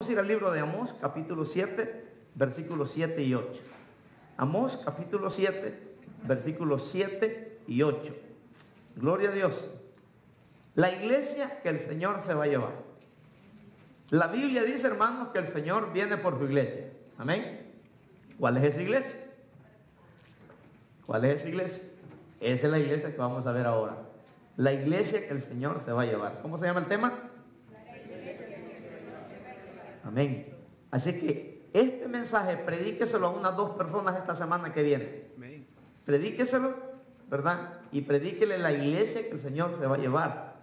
Vamos a ir al libro de Amós, capítulo 7, versículos 7 y 8. Amós, capítulo 7, versículos 7 y 8. Gloria a Dios. La iglesia que el Señor se va a llevar. La Biblia dice, hermanos, que el Señor viene por su iglesia. Amén. ¿Cuál es esa iglesia? ¿Cuál es esa iglesia? Esa es la iglesia que vamos a ver ahora. La iglesia que el Señor se va a llevar. ¿Cómo se llama el tema? Amén. Así que este mensaje predíqueselo a unas 2 personas esta semana que viene. Predíqueselo, ¿verdad? Y predíquele la iglesia que el Señor se va a llevar.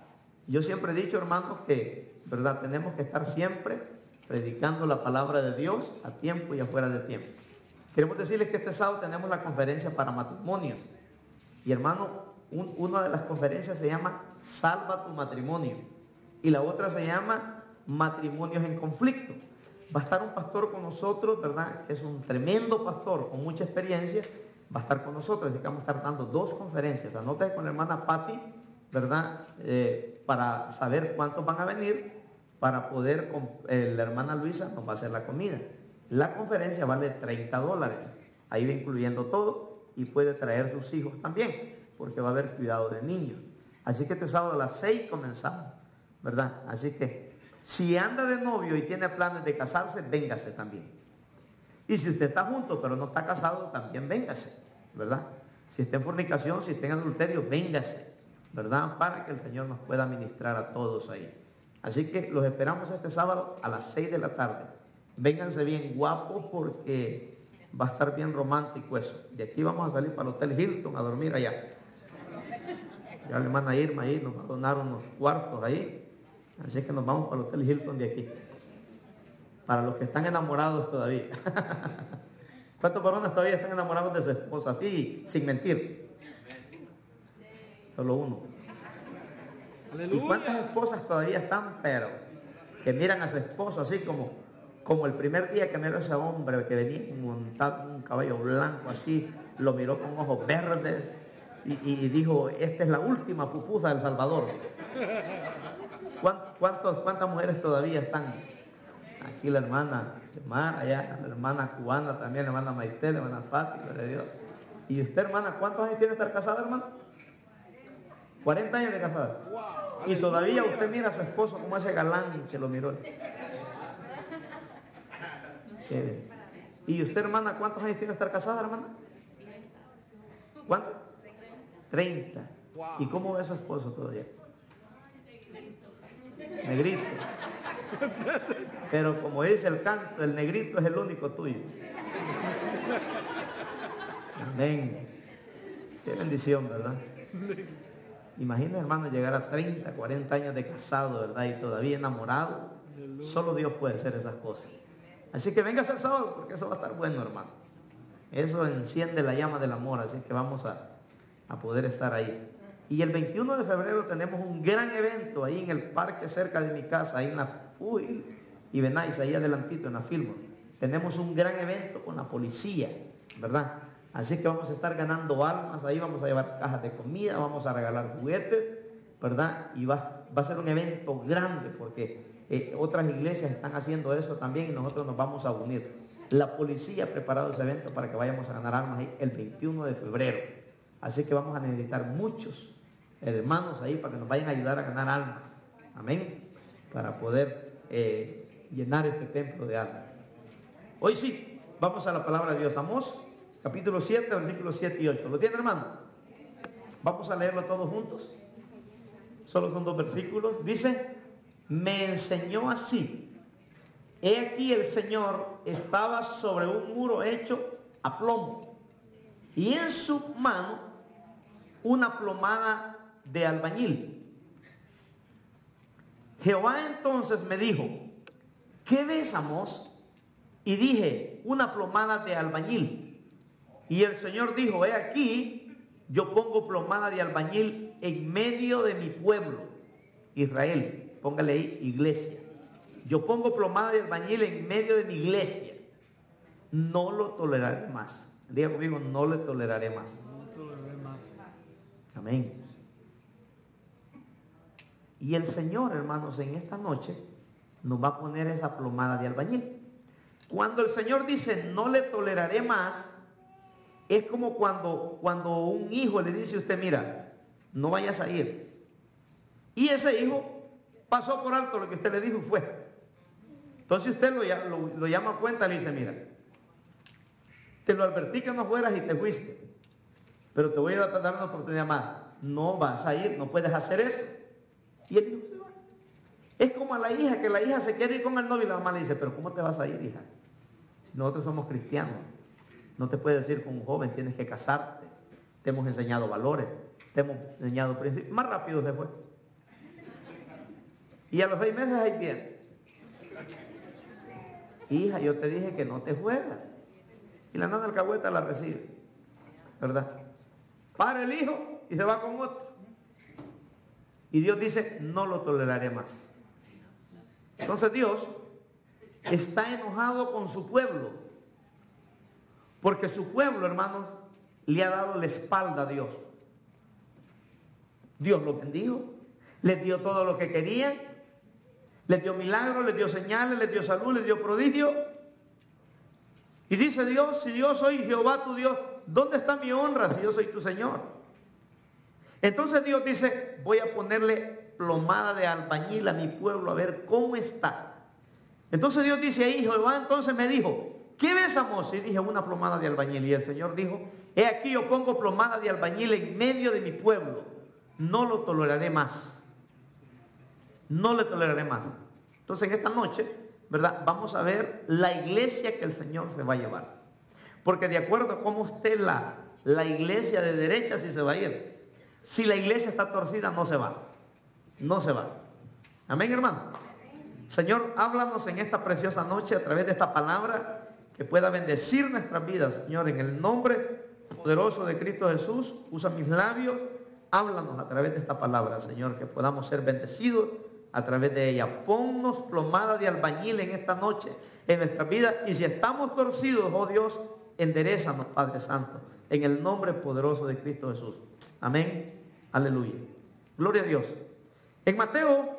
Yo siempre he dicho, hermanos, que, ¿verdad? Tenemos que estar siempre predicando la palabra de Dios a tiempo y afuera de tiempo. Queremos decirles que este sábado tenemos la conferencia para matrimonios. Y hermano, una de las conferencias se llama Salva tu matrimonio. Y la otra se llama Matrimonios en conflicto. Va a estar un pastor con nosotros, ¿verdad? Que es un tremendo pastor con mucha experiencia. Va a estar con nosotros. Así que vamos a estar dando 2 conferencias. Anoten con la hermana Patti, ¿verdad? Para saber cuántos van a venir, para poder, la hermana Luisa nos va a hacer la comida. La conferencia vale $30. Ahí va incluyendo todo y puede traer sus hijos también, porque va a haber cuidado de niños. Así que este sábado a las 6 comenzamos, ¿verdad? Así que si anda de novio y tiene planes de casarse, véngase también. Y si usted está junto pero no está casado, también véngase, ¿verdad? Si está en fornicación, si está en adulterio, véngase, ¿verdad? Para que el Señor nos pueda ministrar a todos ahí. Así que los esperamos este sábado a las 6 de la tarde. Vénganse bien guapos porque va a estar bien romántico eso. De aquí vamos a salir para el Hotel Hilton a dormir allá. Ya la hermana Irma ahí nos va a donar unos cuartos ahí. Así que nos vamos para el Hotel Hilton de aquí. Para los que están enamorados todavía. ¿Cuántos varones todavía están enamorados de su esposa? Así, sin mentir. Solo uno. ¿Y cuántas esposas todavía están, pero que miran a su esposo así como el primer día que miró a ese hombre que venía montado en un caballo blanco así, lo miró con ojos verdes y dijo, esta es la última pupusa del Salvador? ¿Cuántas mujeres todavía están? Aquí la hermana Semana, allá la hermana cubana también, la hermana Maite, la hermana Patti, gloria a Dios. ¿Y usted, hermana, cuántos años tiene de estar casada, hermana? 40 años de casada. Y todavía usted mira a su esposo como ese galán que lo miró. ¿Y usted, hermana, cuántos años tiene de estar casada, hermana? ¿Cuántos? 30. ¿Y cómo ve a su esposo todavía? Negrito. Pero como dice el canto, el negrito es el único tuyo. Amén. Qué bendición, ¿verdad? Imagina, hermano, llegar a 30, 40 años de casado, ¿verdad? Y todavía enamorado. Solo Dios puede hacer esas cosas. Así que véngase el sábado porque eso va a estar bueno, hermano. Eso enciende la llama del amor, así que vamos a poder estar ahí. Y el 21 de febrero tenemos un gran evento ahí en el parque cerca de mi casa, ahí en la Fuil y Benais, ahí adelantito en la Fillmore. Tenemos un gran evento con la policía, ¿verdad? Así que vamos a estar ganando almas, ahí vamos a llevar cajas de comida, vamos a regalar juguetes, ¿verdad? Y va a ser un evento grande porque otras iglesias están haciendo eso también y nosotros nos vamos a unir. La policía ha preparado ese evento para que vayamos a ganar almas ahí el 21 de febrero. Así que vamos a necesitar muchos hermanos ahí para que nos vayan a ayudar a ganar almas. Amén. Para poder llenar este templo de almas. Hoy sí, vamos a la palabra de Dios. Amós, capítulo 7, versículos 7 y 8. ¿Lo tiene, hermano? Vamos a leerlo todos juntos. Solo son 2 versículos. Dice, me enseñó así. He aquí el Señor estaba sobre un muro hecho a plomo. Y en su mano una plomada de albañil. Jehová entonces me dijo, ¿qué ves, Amós? Y dije, una plomada de albañil. Y el Señor dijo, he aquí, yo pongo plomada de albañil en medio de mi pueblo, Israel. Póngale ahí, iglesia. Yo pongo plomada de albañil en medio de mi iglesia. No lo toleraré más. Diga conmigo, no le toleraré más. Amén. Y el Señor, hermanos, en esta noche nos va a poner esa plomada de albañil. Cuando el Señor dice, no le toleraré más, es como cuando un hijo le dice a usted, mira, no vayas a ir. Y ese hijo pasó por alto lo que usted le dijo y fue. Entonces usted lo llama a cuenta y le dice, mira, te lo advertí que no fueras y te fuiste, pero te voy a dar una oportunidad más. No vas a ir, no puedes hacer eso. Y el hijo se va. Es como a la hija, que la hija se quiere ir con el novio y la mamá le dice, pero ¿cómo te vas a ir, hija? Si nosotros somos cristianos, no te puedes ir con un joven, tienes que casarte. Te hemos enseñado valores, te hemos enseñado principios. Más rápido se fue. Y a los 6 meses ahí viene. Hija, yo te dije que no te fueras. Y la nana alcahueta la recibe, ¿verdad? Para el hijo y se va con otro. Y Dios dice, no lo toleraré más. Entonces Dios está enojado con su pueblo, porque su pueblo, hermanos, le ha dado la espalda a Dios. Dios lo bendijo, les dio todo lo que querían, les dio milagros, les dio señales, les dio salud, les dio prodigio. Y dice Dios, si yo soy Jehová tu Dios, ¿dónde está mi honra si yo soy tu Señor? Entonces Dios dice, voy a ponerle plomada de albañil a mi pueblo a ver cómo está. Entonces Dios dice ahí, Jehová entonces me dijo, ¿qué ves, Amós? Y dije, una plomada de albañil. Y el Señor dijo, he aquí yo pongo plomada de albañil en medio de mi pueblo, no lo toleraré más. No le toleraré más. Entonces en esta noche, ¿verdad? Vamos a ver la iglesia que el Señor se va a llevar. Porque de acuerdo a cómo esté la iglesia de derecha, sí se va a ir. Si la iglesia está torcida, no se va. No se va. Amén, hermano. Señor, háblanos en esta preciosa noche a través de esta palabra que pueda bendecir nuestras vidas, Señor, en el nombre poderoso de Cristo Jesús. Usa mis labios, háblanos a través de esta palabra, Señor, que podamos ser bendecidos a través de ella. Ponnos plomada de albañil en esta noche, en nuestra vida. Y si estamos torcidos, oh Dios, enderézanos, Padre Santo, en el nombre poderoso de Cristo Jesús. Amén. Aleluya. Gloria a Dios. En Mateo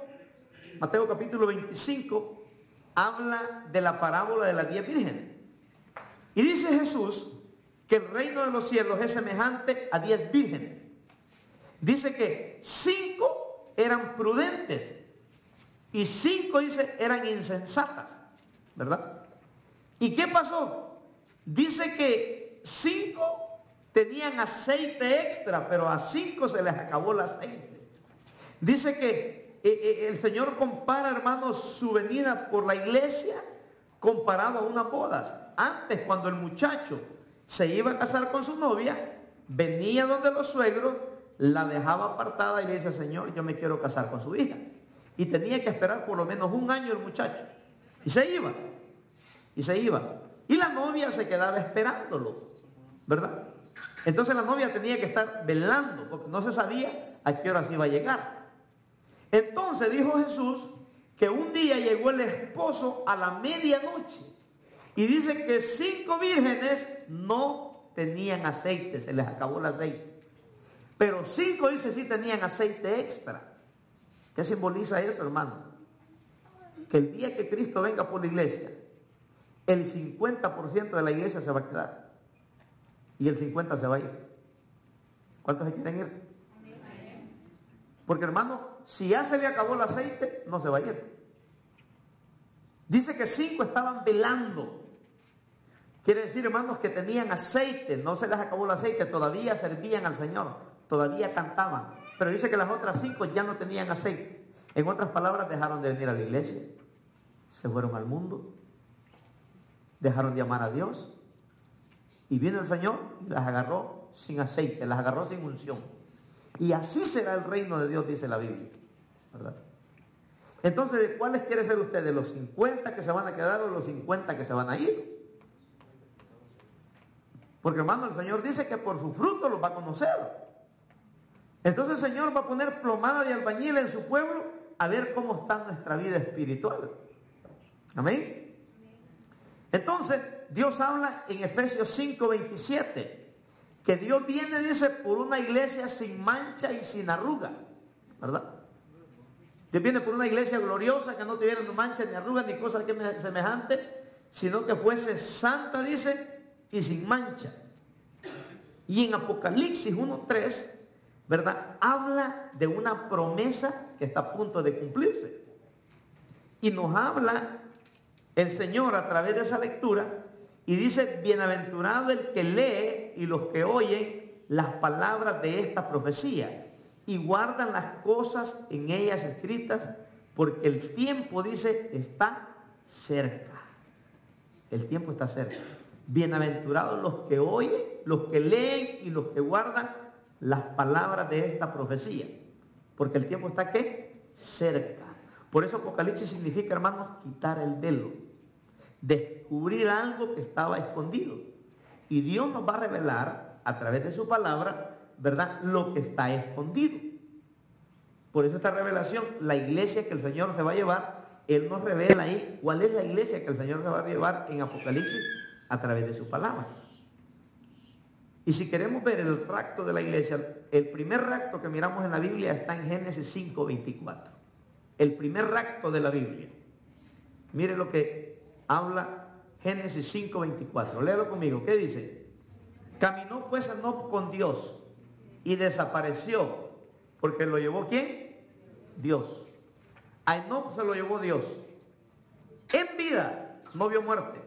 capítulo 25, habla de la parábola de las 10 vírgenes. Y dice Jesús que el reino de los cielos es semejante a 10 vírgenes. Dice que 5 eran prudentes y 5, dice, eran insensatas, ¿verdad? ¿Y qué pasó? Dice que 5 tenían aceite extra, pero a 5 se les acabó el aceite. Dice que el Señor compara, hermanos, su venida por la iglesia comparado a unas bodas. Antes, cuando el muchacho se iba a casar con su novia, venía donde los suegros, la dejaba apartada y le dice, Señor, yo me quiero casar con su hija. Y tenía que esperar por lo menos 1 año el muchacho. Y se iba. Y la novia se quedaba esperándolo, ¿verdad? Entonces la novia tenía que estar velando, porque no se sabía a qué hora se iba a llegar. Entonces dijo Jesús que un día llegó el esposo a la medianoche. Y dice que 5 vírgenes no tenían aceite, se les acabó el aceite. Pero 5, dice, sí tenían aceite extra. ¿Qué simboliza eso, hermano? Que el día que Cristo venga por la iglesia, el 50% de la iglesia se va a quedar. Y el 50% se va a ir. ¿Cuántos se quieren ir? Porque, hermano, si ya se le acabó el aceite, no se va a ir. Dice que 5 estaban velando. Quiere decir, hermanos, que tenían aceite. No se les acabó el aceite, todavía servían al Señor, todavía cantaban. Pero dice que las otras 5 ya no tenían aceite. En otras palabras, dejaron de venir a la iglesia, se fueron al mundo, dejaron de amar a Dios. Y vino el Señor y las agarró sin aceite, las agarró sin unción. Y así será el reino de Dios, dice la Biblia, ¿verdad? Entonces, ¿de cuáles quiere ser usted? ¿De los 50 que se van a quedar o los 50 que se van a ir? Porque, hermano, el Señor dice que por su fruto los va a conocer. Entonces el Señor va a poner plomada de albañil en su pueblo a ver cómo está nuestra vida espiritual. Amén. Entonces, Dios habla en Efesios 5:27, que Dios viene, dice, por una iglesia sin mancha y sin arruga, ¿verdad? Dios viene por una iglesia gloriosa que no tuviera ni mancha, ni arrugas, ni cosa semejante, sino que fuese santa, dice, y sin mancha. Y en Apocalipsis 1:3, ¿verdad?, habla de una promesa que está a punto de cumplirse. Y nos habla el Señor a través de esa lectura y dice: bienaventurado el que lee y los que oyen las palabras de esta profecía y guardan las cosas en ellas escritas, porque el tiempo, dice, está cerca. El tiempo está cerca. Bienaventurados los que oyen, los que leen y los que guardan las palabras de esta profecía, porque el tiempo está, ¿qué?, cerca. Por eso Apocalipsis significa, hermanos, quitar el velo, descubrir algo que estaba escondido. Y Dios nos va a revelar a través de su palabra, ¿verdad?, lo que está escondido. Por eso esta revelación, la iglesia que el Señor se va a llevar, Él nos revela ahí cuál es la iglesia que el Señor se va a llevar en Apocalipsis a través de su palabra. Y si queremos ver el rapto de la iglesia, el primer rapto que miramos en la Biblia está en Génesis 5:24. El primer rapto de la Biblia. Mire lo que habla Génesis 5:24. Léalo conmigo. ¿Qué dice? Caminó pues Enoc con Dios y desapareció, porque lo llevó ¿quién? Dios. A Enoc se lo llevó Dios. En vida no vio muerte.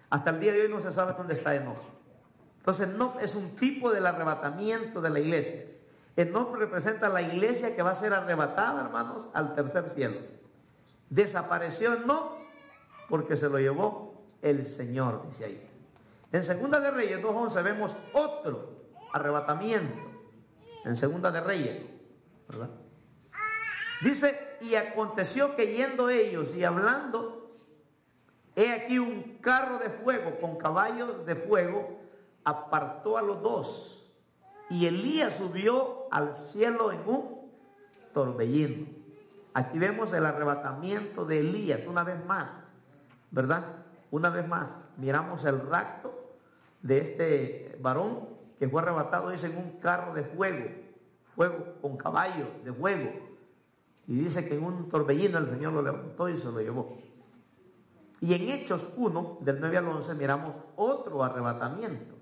Hasta el día de hoy no se sabe dónde está Enoc. Entonces Enoc es un tipo del arrebatamiento de la iglesia. Enoc representa la iglesia que va a ser arrebatada, hermanos, al tercer cielo. Desapareció Enoc porque se lo llevó el Señor, dice ahí. En Segunda de Reyes 2:11 vemos otro arrebatamiento. En Segunda de Reyes, ¿verdad? Dice: y aconteció que yendo ellos y hablando, he aquí un carro de fuego con caballos de fuego apartó a los dos, y Elías subió al cielo en un torbellino. Aquí vemos el arrebatamiento de Elías una vez más, ¿verdad? Una vez más miramos el rapto de este varón que fue arrebatado, dice, en un carro de fuego, fuego con caballos de fuego, y dice que en un torbellino el Señor lo levantó y se lo llevó. Y en Hechos 1, del 9 al 11, miramos otro arrebatamiento.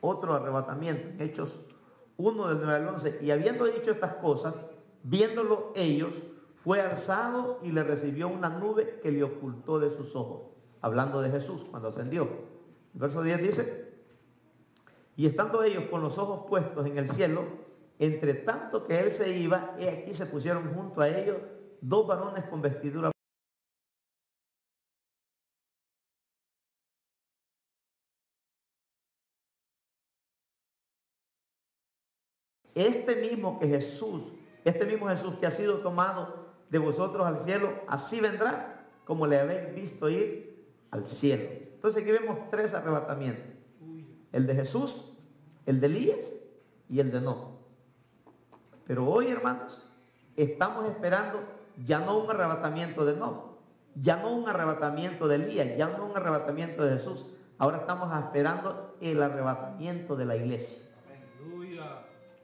Otro arrebatamiento. En Hechos 1, del 9 al 11. Y habiendo dicho estas cosas, viéndolo ellos, fue alzado y le recibió una nube que le ocultó de sus ojos. Hablando de Jesús cuando ascendió. El verso 10 dice: y estando ellos con los ojos puestos en el cielo, entre tanto que él se iba, he aquí se pusieron junto a ellos dos varones con vestidura. Este mismo Jesús que ha sido tomado de vosotros al cielo, así vendrá como le habéis visto ir al cielo. Entonces aquí vemos tres arrebatamientos: el de Jesús, el de Elías y el de Enoc. Pero hoy, hermanos, estamos esperando ya no un arrebatamiento de Enoc, ya no un arrebatamiento de Elías, ya no un arrebatamiento de Jesús. Ahora estamos esperando el arrebatamiento de la iglesia.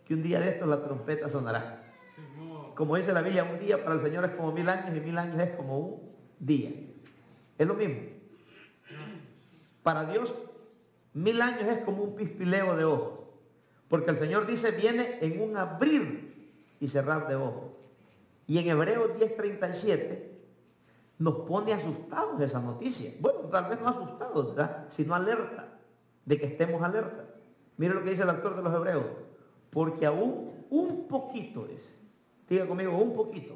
Que un día de estos la trompeta sonará. Como dice la Biblia, un día para el Señor es como 1000 años y 1000 años es como un día. Es lo mismo. Para Dios 1000 años es como un pispileo de ojos, porque el Señor dice viene en un abrir y cerrar de ojos. Y en Hebreos 10:37 nos pone asustados esa noticia. Bueno, tal vez no asustados, ¿verdad?, sino alerta, de que estemos alerta. Mire lo que dice el autor de los Hebreos: porque aún un poquito, dice, diga conmigo, un poquito,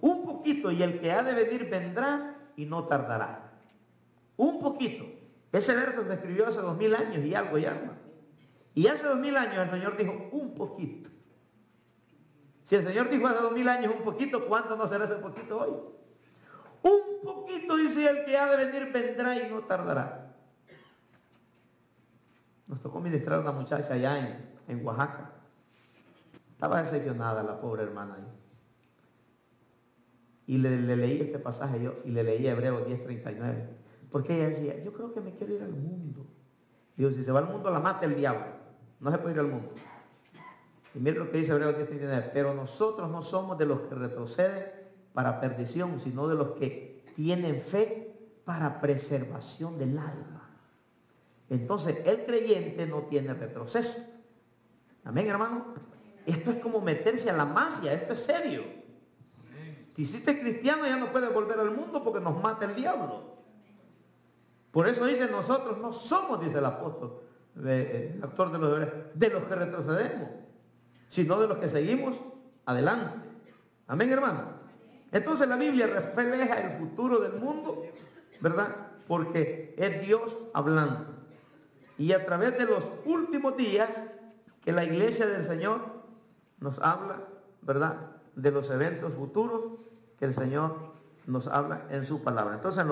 un poquito, y el que ha de venir vendrá y no tardará. Un poquito. Ese verso se escribió hace 2000 años y algo ya, hermano. Y hace 2000 años el Señor dijo un poquito. Si el Señor dijo hace 2000 años un poquito, ¿cuánto no será ese poquito hoy? Un poquito, dice, el que ha de venir vendrá y no tardará. Nos tocó ministrar a una muchacha allá en Oaxaca. Estaba decepcionada la pobre hermana ahí. Y le leí este pasaje yo, y le leí Hebreos 10:39. Porque ella decía: yo creo que me quiero ir al mundo. Digo, si se va al mundo la mata el diablo. No se puede ir al mundo. Y mire lo que dice Hebreos 10:39. Pero nosotros no somos de los que retroceden para perdición, sino de los que tienen fe para preservación del alma. Entonces, el creyente no tiene retroceso. Amén, hermano. Esto es como meterse a la mafia, esto es serio. Si hiciste cristiano ya no puedes volver al mundo porque nos mata el diablo. Por eso dice, nosotros no somos, dice el apóstol, el autor de los Hebreos, de los que retrocedemos, sino de los que seguimos adelante. Amén, hermano. Entonces la Biblia refleja el futuro del mundo, ¿verdad? Porque es Dios hablando. Y a través de los últimos días que la iglesia del Señor nos habla, ¿verdad? De los eventos futuros que el Señor nos habla en su palabra. Entonces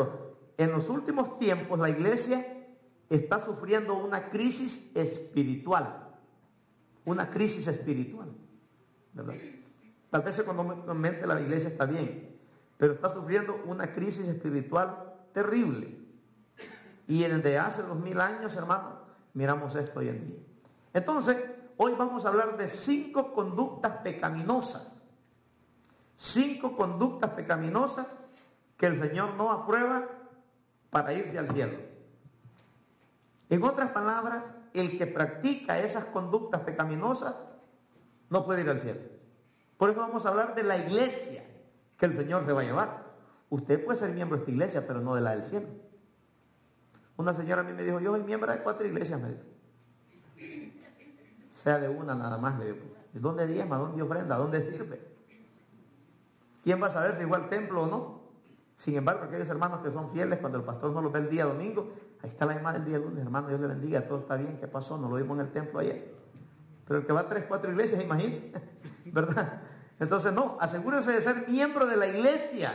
en los últimos tiempos la iglesia está sufriendo una crisis espiritual. Una crisis espiritual, ¿verdad? Tal vez económicamente la iglesia está bien, pero está sufriendo una crisis espiritual terrible. Y en el de hace 2000 años, hermano, miramos esto hoy en día. Entonces, hoy vamos a hablar de 5 conductas pecaminosas. 5 conductas pecaminosas que el Señor no aprueba para irse al cielo. En otras palabras, el que practica esas conductas pecaminosas no puede ir al cielo. Por eso vamos a hablar de la iglesia que el Señor se va a llevar. Usted puede ser miembro de esta iglesia, pero no de la del cielo. Una señora a mí me dijo, yo soy miembro de 4 iglesias, me dijo. Sea de una nada más, le digo. ¿De dónde diezma? ¿Dónde ofrenda? ¿Dónde sirve? ¿Quién va a saber si igual al templo o no? Sin embargo, aquellos hermanos que son fieles, cuando el pastor no los ve el día domingo, ahí está la llamada del día lunes, hermano, Dios le bendiga, todo está bien, ¿qué pasó? No lo vimos en el templo ayer. Pero el que va a 3, 4 iglesias, imagínate, ¿verdad? Entonces no, asegúrese de ser miembro de la iglesia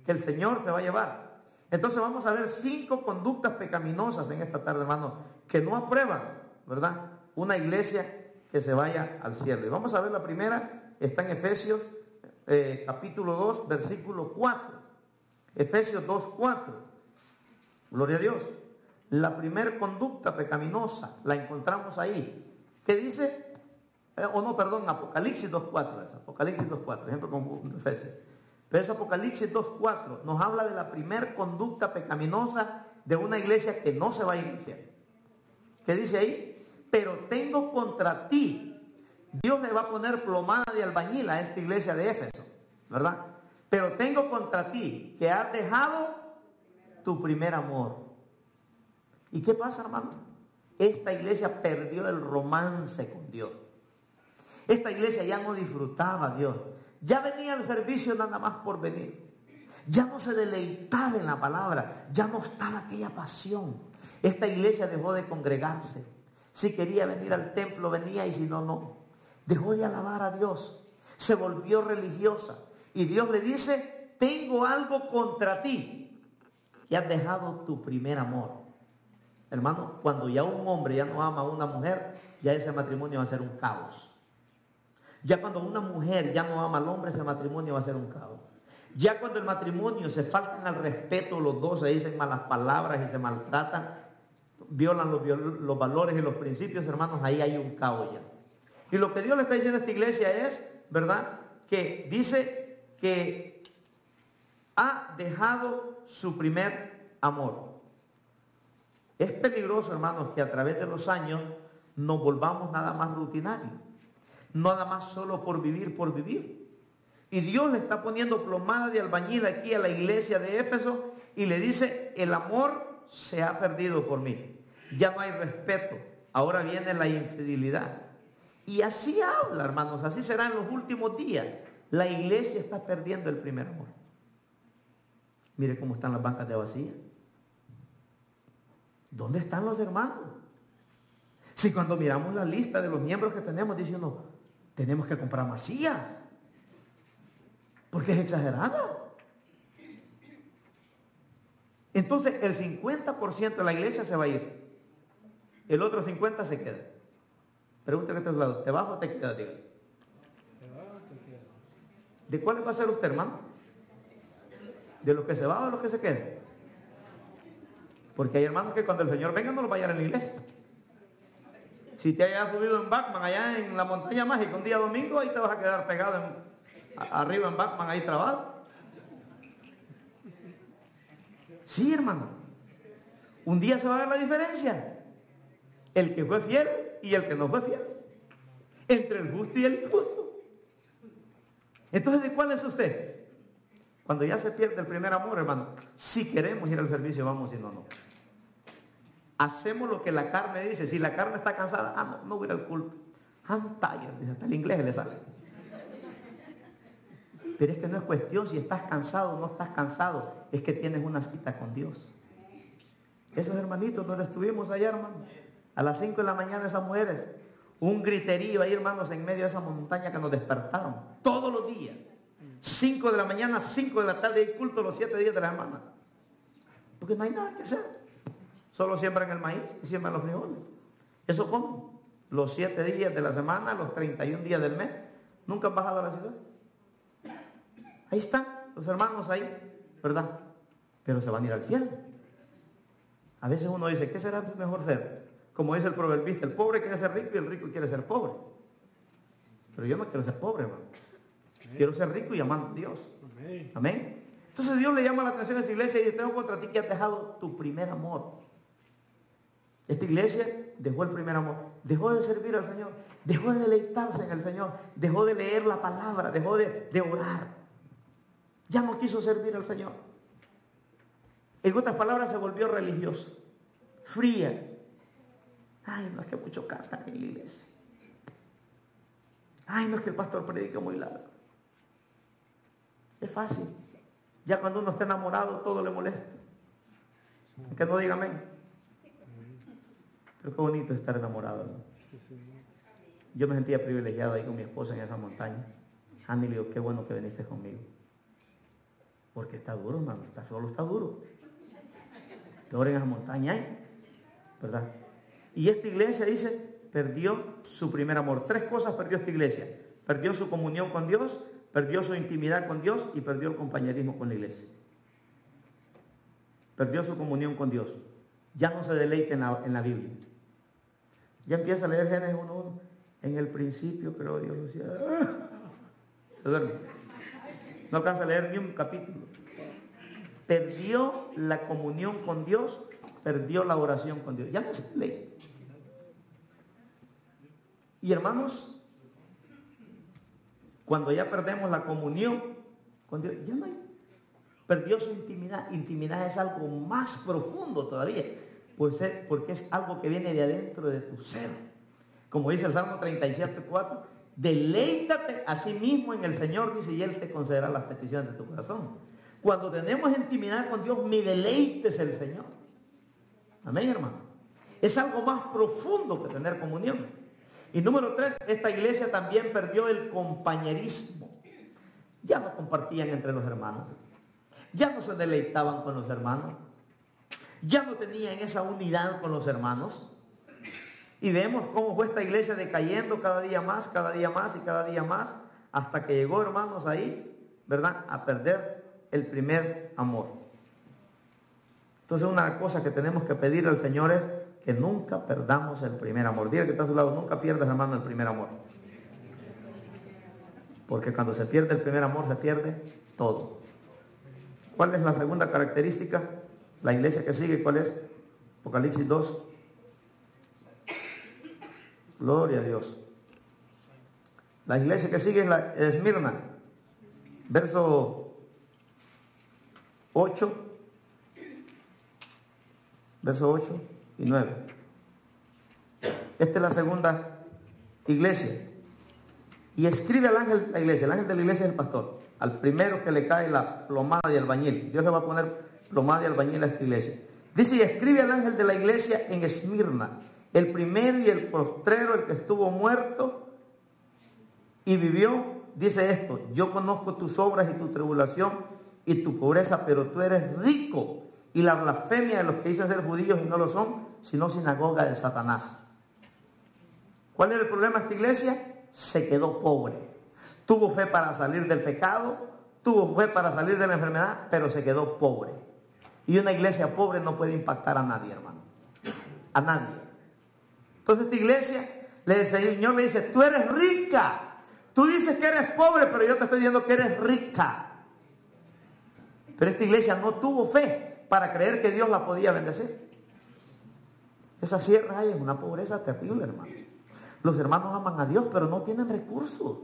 que el Señor se va a llevar. Entonces vamos a ver 5 conductas pecaminosas en esta tarde, hermano, que no aprueban, ¿verdad? Una iglesia que se vaya al cielo. Y vamos a ver la primera, está en Efesios capítulo 2, versículo 4. Efesios 2, 4. Gloria a Dios. La primera conducta pecaminosa la encontramos ahí. ¿Qué dice? Apocalipsis 2, 4. Apocalipsis 2, 4. Ejemplo con Efesios. Pero es Apocalipsis 2, 4. Nos habla de la primera conducta pecaminosa de una iglesia que no se va a iniciar. ¿Qué dice ahí? Pero tengo contra ti. Dios le va a poner plomada de albañil a esta iglesia de Éfeso, ¿verdad? Pero tengo contra ti que has dejado tu primer amor. ¿Y qué pasa, hermano? Esta iglesia perdió el romance con Dios. Esta iglesia ya no disfrutaba a Dios. Ya venía al servicio nada más por venir. Ya no se deleitaba en la palabra. Ya no estaba aquella pasión. Esta iglesia dejó de congregarse. Si quería venir al templo, venía, y si no, no. Dejó de alabar a Dios. Se volvió religiosa. Y Dios le dice, tengo algo contra ti, que has dejado tu primer amor. Hermano, cuando ya un hombre ya no ama a una mujer, ya ese matrimonio va a ser un caos. Ya cuando una mujer ya no ama al hombre, ese matrimonio va a ser un caos. Ya cuando el matrimonio se faltan al respeto, los dos se dicen malas palabras y se maltratan, violan los valores y los principios, hermanos, ahí hay un caos ya. Y lo que Dios le está diciendo a esta iglesia es, ¿verdad? Que dice que ha dejado su primer amor. Es peligroso, hermanos, que a través de los años nos volvamos nada más rutinarios, nada más solo por vivir. Y Dios le está poniendo plomada de albañil aquí a la iglesia de Éfeso y le dice, el amor se ha perdido por mí. Ya no hay respeto, ahora viene la infidelidad. Y así habla, hermanos, así será en los últimos días. La iglesia está perdiendo el primer amor. Mire cómo están las bancas de vacías. ¿Dónde están los hermanos? Si cuando miramos la lista de los miembros que tenemos, dice uno, tenemos que comprar más sillas. Porque es exagerado. Entonces el 50% de la iglesia se va a ir. El otro 50% se queda. Pregúntale a tu lado, ¿te vas o te quedas? Dígale. ¿De cuál va a ser usted, hermano? ¿De los que se van o de los que se quedan? Porque hay hermanos que cuando el Señor venga no los va a hallar en la iglesia. Si te hayas subido en Bachman, allá en la montaña mágica, un día domingo, ahí te vas a quedar pegado arriba en Bachman, ahí trabado. Sí, hermano. Un día se va a ver la diferencia. El que fue fiel y el que no fue fiel. Entre el justo y el injusto. Entonces, ¿de cuál es usted? Cuando ya se pierde el primer amor, hermano, si queremos ir al servicio, vamos, si no, no. Hacemos lo que la carne dice. Si la carne está cansada, no voy a ir al culto. I'm tired, dice, hasta el inglés le sale. Pero es que no es cuestión si estás cansado o no estás cansado, es que tienes una cita con Dios. Esos hermanitos, donde estuvimos allá, hermano, a las 5 de la mañana, esas mujeres, un griterío ahí, hermanos, en medio de esa montaña que nos despertaron, todos los días. 5 de la mañana, 5 de la tarde, hay culto los 7 días de la semana. Porque no hay nada que hacer. Solo siembran el maíz y siembran los frijoles. Eso comen. Los 7 días de la semana, los 31 días del mes. Nunca han bajado a la ciudad. Ahí están los hermanos ahí, ¿verdad? Pero se van a ir al cielo. A veces uno dice, ¿qué será mejor ser? Como dice el proverbista, el pobre quiere ser rico y el rico quiere ser pobre. Pero yo no quiero ser pobre, hermano. Quiero ser rico y amando a Dios. Amén. Entonces Dios le llama la atención a esta iglesia y dice, tengo contra ti que has dejado tu primer amor. Esta iglesia dejó el primer amor, dejó de servir al Señor, dejó de deleitarse en el Señor, dejó de leer la palabra, dejó de orar. Ya no quiso servir al Señor. En otras palabras, se volvió religiosa, fría. Ay, no es que mucho cantan en la iglesia. Ay, no es que el pastor predica muy largo. Es fácil. Ya cuando uno está enamorado, todo le molesta. Que no diga amén. Pero qué bonito estar enamorado, ¿no? Yo me sentía privilegiado ahí con mi esposa en esa montaña. Andy le digo, qué bueno que viniste conmigo. Porque está duro, hermano. Está solo, está duro. Peor en esa montaña hay, ¿verdad? Y esta iglesia, dice, perdió su primer amor. 3 cosas perdió esta iglesia. Perdió su comunión con Dios, perdió su intimidad con Dios y perdió el compañerismo con la iglesia. Perdió su comunión con Dios. Ya no se deleita en la Biblia. Ya empieza a leer Génesis 1:1. En el principio creó Dios los cielos. Se duerme. No alcanza a leer ni un capítulo. Perdió la comunión con Dios, perdió la oración con Dios. Ya no se lee. Y hermanos, cuando ya perdemos la comunión con Dios, ya no hay. Perdió su intimidad. Intimidad es algo más profundo todavía, porque es algo que viene de adentro de tu ser. Como dice el Salmo 37:4, deleítate a sí mismo en el Señor, dice, y Él te concederá las peticiones de tu corazón. Cuando tenemos intimidad con Dios, mi deleite es el Señor. Amén, hermano. Es algo más profundo que tener comunión. Y número 3, esta iglesia también perdió el compañerismo. Ya no compartían entre los hermanos. Ya no se deleitaban con los hermanos. Ya no tenían esa unidad con los hermanos. Y vemos cómo fue esta iglesia decayendo cada día más y cada día más, hasta que llegó, hermanos, ahí, ¿verdad?, a perder el primer amor. Entonces, una cosa que tenemos que pedir al Señor es que nunca perdamos el primer amor. Diga que está a su lado, nunca pierdas, hermano, el primer amor. Porque cuando se pierde el primer amor, se pierde todo. ¿Cuál es la segunda característica? La iglesia que sigue, ¿cuál es? Apocalipsis 2. Gloria a Dios. La iglesia que sigue es la Esmirna. Verso 8. Verso 8 y 9. Esta es la segunda iglesia. Y escribe al ángel de la iglesia. El ángel de la iglesia es el pastor. Al primero que le cae la plomada de albañil. Dios le va a poner plomada de albañil a esta iglesia. Dice, y escribe al ángel de la iglesia en Esmirna, el primero y el postrero, el que estuvo muerto y vivió, dice esto: yo conozco tus obras y tu tribulación y tu pobreza, pero tú eres rico, y la blasfemia de los que dicen ser judíos y no lo son, sino sinagoga de Satanás. ¿Cuál es el problema de esta iglesia? Se quedó pobre. Tuvo fe para salir del pecado, tuvo fe para salir de la enfermedad, pero se quedó pobre. Y una iglesia pobre no puede impactar a nadie, hermano. A nadie. Entonces esta iglesia, el Señor le dice, tú eres rica. Tú dices que eres pobre, pero yo te estoy diciendo que eres rica. Pero esta iglesia no tuvo fe para creer que Dios la podía bendecir. Esa sierra ahí es una pobreza terrible, hermano. Los hermanos aman a Dios, pero no tienen recursos.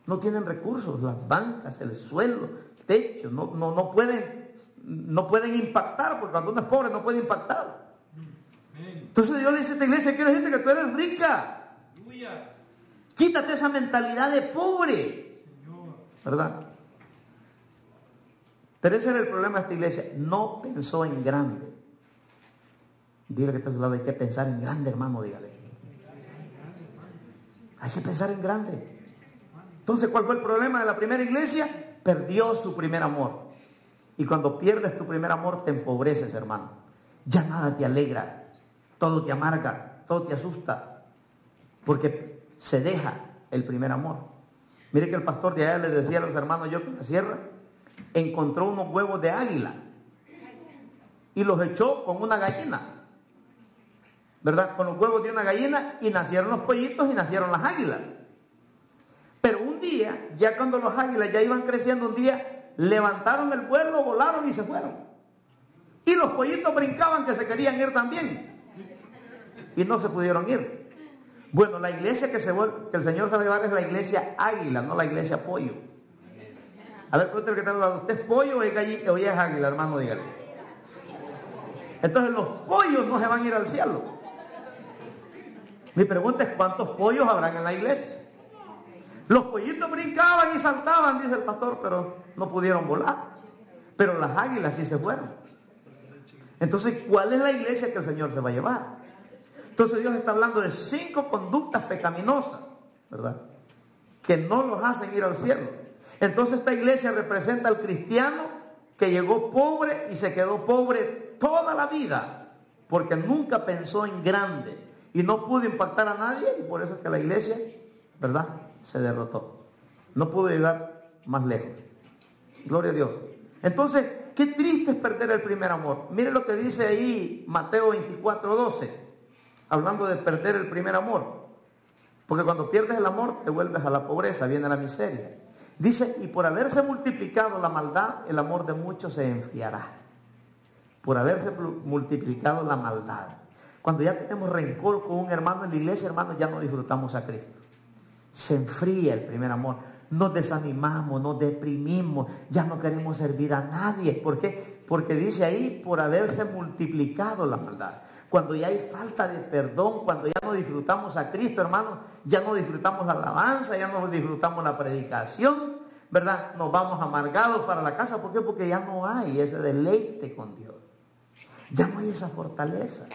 No tienen recursos. Las bancas, el suelo, el techo, no pueden impactar, porque cuando uno es pobre no puede impactar. Entonces Dios le dice a esta iglesia, quiero decirte que tú eres rica. Quítate esa mentalidad de pobre, ¿verdad? Pero ese era el problema de esta iglesia. No pensó en grande. Dígale que está a su lado, hay que pensar en grande, hermano, dígale. Hay que pensar en grande. Entonces, ¿cuál fue el problema de la primera iglesia? Perdió su primer amor. Y cuando pierdes tu primer amor, te empobreces, hermano. Ya nada te alegra. Todo te amarga, todo te asusta. Porque se deja el primer amor. Mire que el pastor de allá les decía a los hermanos, yo con la sierra, encontró unos huevos de águila y los echó con una gallina, ¿verdad? Con los huevos de una gallina, y nacieron los pollitos y nacieron las águilas. Pero un día, ya cuando los águilas ya iban creciendo, un día levantaron el vuelo, volaron y se fueron. Y los pollitos brincaban que se querían ir también y no se pudieron ir. Bueno, la iglesia que el Señor se va a llevar es la iglesia águila, no la iglesia pollo. A ver, pregúntale que está al lado. ¿Usted es pollo o es águila, hermano? Dígale. Entonces los pollos no se van a ir al cielo. Mi pregunta es, ¿cuántos pollos habrán en la iglesia? Los pollitos brincaban y saltaban, dice el pastor, pero no pudieron volar. Pero las águilas sí se fueron. Entonces, ¿cuál es la iglesia que el Señor se va a llevar? Entonces Dios está hablando de 5 conductas pecaminosas, ¿verdad? Que no los hacen ir al cielo. Entonces esta iglesia representa al cristiano que llegó pobre y se quedó pobre toda la vida, porque nunca pensó en grande y no pudo impactar a nadie, y por eso es que la iglesia, ¿verdad?, se derrotó. No pudo llegar más lejos. Gloria a Dios. Entonces, qué triste es perder el primer amor. Mire lo que dice ahí Mateo 24:12, hablando de perder el primer amor. Porque cuando pierdes el amor, te vuelves a la pobreza, viene la miseria. Dice, y por haberse multiplicado la maldad, el amor de muchos se enfriará. Por haberse multiplicado la maldad. Cuando ya tenemos rencor con un hermano en la iglesia, hermano, ya no disfrutamos a Cristo. Se enfría el primer amor. Nos desanimamos, nos deprimimos, ya no queremos servir a nadie. ¿Por qué? Porque dice ahí, por haberse multiplicado la maldad. Cuando ya hay falta de perdón, cuando ya no disfrutamos a Cristo, hermano, ya no disfrutamos la alabanza, ya no disfrutamos la predicación, ¿verdad? Nos vamos amargados para la casa. ¿Por qué? Porque ya no hay ese deleite con Dios. Ya no hay esa fortaleza.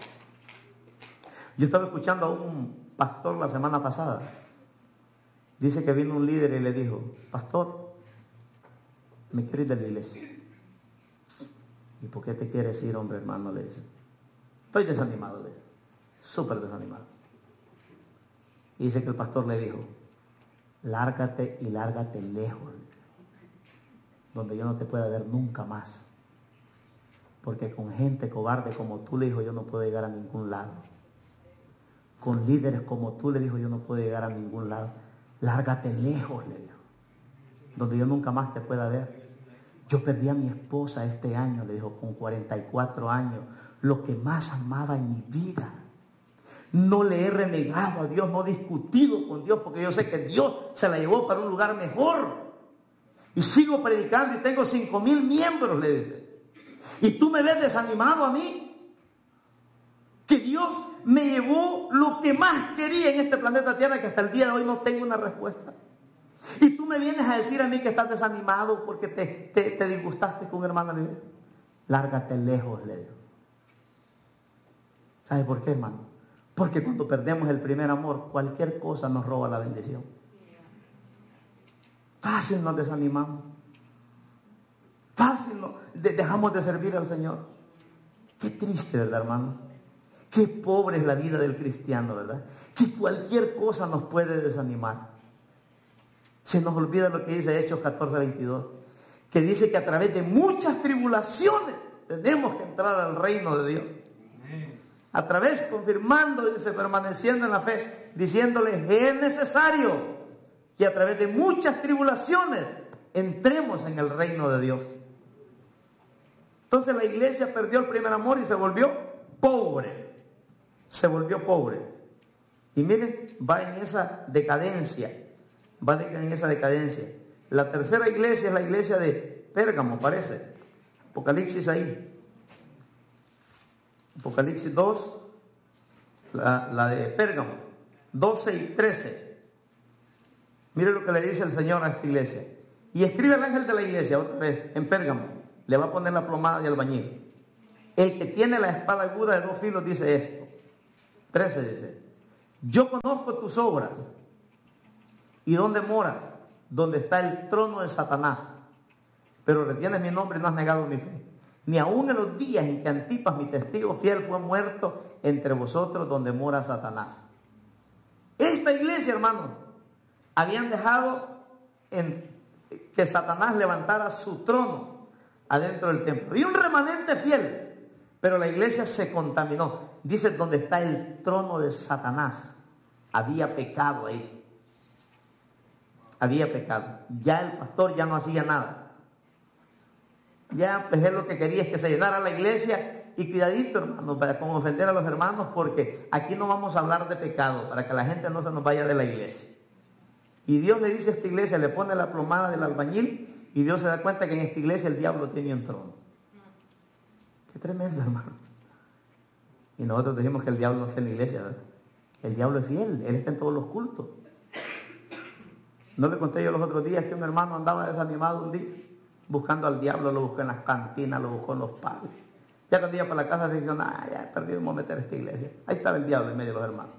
Yo estaba escuchando a un pastor la semana pasada. Dice que vino un líder y le dijo, pastor, me quiero ir de la iglesia. ¿Y por qué te quieres ir, hombre, hermano? Le dice. Estoy desanimado, le dice. Súper desanimado. Y dice que el pastor le dijo, lárgate y lárgate lejos, donde yo no te pueda ver nunca más. Porque con gente cobarde como tú, le dijo, yo no puedo llegar a ningún lado. Con líderes como tú, le dijo, yo no puedo llegar a ningún lado. Lárgate lejos, le dijo, donde yo nunca más te pueda ver. Yo perdí a mi esposa este año, le dijo, con 44 años, lo que más amaba en mi vida. No le he renegado a Dios, no he discutido con Dios, porque yo sé que Dios se la llevó para un lugar mejor. Y sigo predicando y tengo 5,000 miembros, le dice. Y tú me ves desanimado a mí. Que Dios me llevó lo que más quería en este planeta Tierra, que hasta el día de hoy no tengo una respuesta. Y tú me vienes a decir a mí que estás desanimado porque te disgustaste con un hermano. Le digo, lárgate lejos, le digo. ¿Sabe por qué, hermano? Porque cuando perdemos el primer amor, cualquier cosa nos roba la bendición. Fácil nos desanimamos. Fácil dejamos de servir al Señor. Qué triste, ¿verdad, hermano? Qué pobre es la vida del cristiano, ¿verdad? Que cualquier cosa nos puede desanimar. Se nos olvida lo que dice Hechos 14:22, que dice que a través de muchas tribulaciones tenemos que entrar al reino de Dios. A través, confirmando, dice, permaneciendo en la fe, diciéndoles, es necesario que a través de muchas tribulaciones entremos en el reino de Dios. Entonces la iglesia perdió el primer amor y se volvió pobre. Se volvió pobre. Y miren, va en esa decadencia. Va en esa decadencia. La tercera iglesia es la iglesia de Pérgamo, parece. Apocalipsis ahí. Apocalipsis 2, la de Pérgamo, 12 y 13. Mire lo que le dice el Señor a esta iglesia. Y escribe al ángel de la iglesia, otra vez, en Pérgamo. Le va a poner la plomada de albañil. El que tiene la espada aguda de 2 filos dice esto. 13 dice: yo conozco tus obras. ¿Y dónde moras? Donde está el trono de Satanás. Pero retienes mi nombre y no has negado mi fe. Ni aun en los días en que Antipas, mi testigo fiel, fue muerto entre vosotros, donde mora Satanás. Esta iglesia, hermanos, habían dejado que Satanás levantara su trono adentro del templo. Y un remanente fiel, pero la iglesia se contaminó. Dice, donde está el trono de Satanás, había pecado ahí. Había pecado. Ya el pastor ya no hacía nada. Ya, pues él lo que quería es que se llenara la iglesia. Y cuidadito, hermanos, para no ofender a los hermanos, porque aquí no vamos a hablar de pecado, para que la gente no se nos vaya de la iglesia. Y Dios le dice a esta iglesia, le pone la plomada del albañil, y Dios se da cuenta que en esta iglesia el diablo tiene un trono. Qué tremendo, hermano. Y nosotros decimos que el diablo no está en la iglesia, ¿verdad? El diablo es fiel, él está en todos los cultos. No le conté yo los otros días que un hermano andaba desanimado un día, buscando al diablo, lo buscó en las cantinas, lo buscó en los padres. Ya cuando iba para la casa se dijo, ya he perdido, vamos a meter esta iglesia. Ahí estaba el diablo en medio de los hermanos.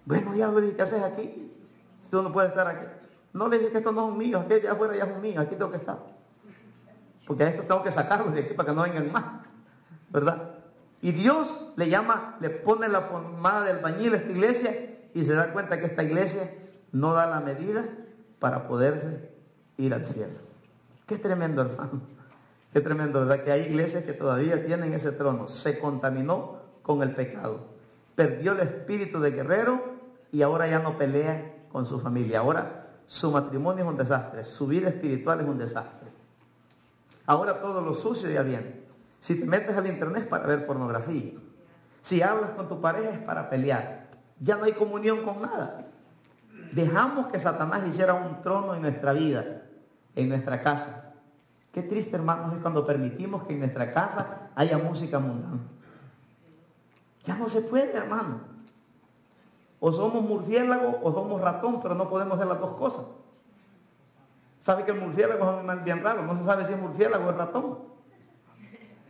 Bueno, diablo, ¿qué haces aquí? Tú no puedes estar aquí. No, le dije que estos no son míos, que ya afuera ya son míos, aquí tengo que estar. Porque a estos tengo que sacarlos de aquí para que no vengan más, ¿verdad? Y Dios le llama, le pone la pomada del albañil a esta iglesia y se da cuenta que esta iglesia no da la medida para poderse ir al cielo. Qué tremendo, hermano. Qué tremendo, ¿verdad? Que hay iglesias que todavía tienen ese trono. Se contaminó con el pecado. Perdió el espíritu de guerrero y ahora ya no pelea con su familia. Ahora su matrimonio es un desastre. Su vida espiritual es un desastre. Ahora todo lo sucio ya viene. Si te metes al internet es para ver pornografía. Si hablas con tu pareja es para pelear. Ya no hay comunión con nada. Dejamos que Satanás hiciera un trono en nuestra vida, en nuestra casa. Qué triste, hermanos, es cuando permitimos que en nuestra casa haya música mundana. Ya no se puede, hermano. O somos murciélago o somos ratón, pero no podemos hacer las dos cosas. ¿Sabe que el murciélago es un animal bien raro? No se sabe si es murciélago o es ratón.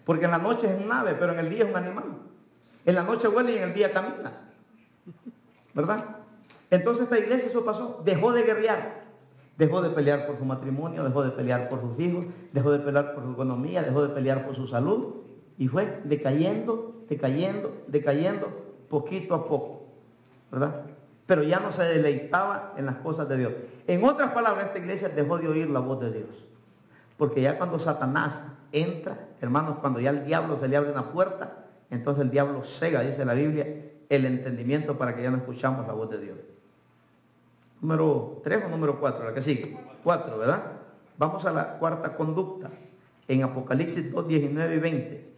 Porque en la noche es un ave, pero en el día es un animal. En la noche huele y en el día camina. ¿Verdad? Entonces esta iglesia eso pasó. Dejó de guerrear. Dejó de pelear por su matrimonio, dejó de pelear por sus hijos, dejó de pelear por su economía, dejó de pelear por su salud. Y fue decayendo, poquito a poco. ¿Verdad? Pero ya no se deleitaba en las cosas de Dios. En otras palabras, esta iglesia dejó de oír la voz de Dios. Porque ya cuando Satanás entra, hermanos, cuando ya el diablo se le abre una puerta, entonces el diablo cega, dice la Biblia, el entendimiento para que ya no escuchamos la voz de Dios. ¿Número 3 o número 4? La que sigue. 4, ¿verdad? Vamos a la cuarta conducta. En Apocalipsis 2, 19 y 20.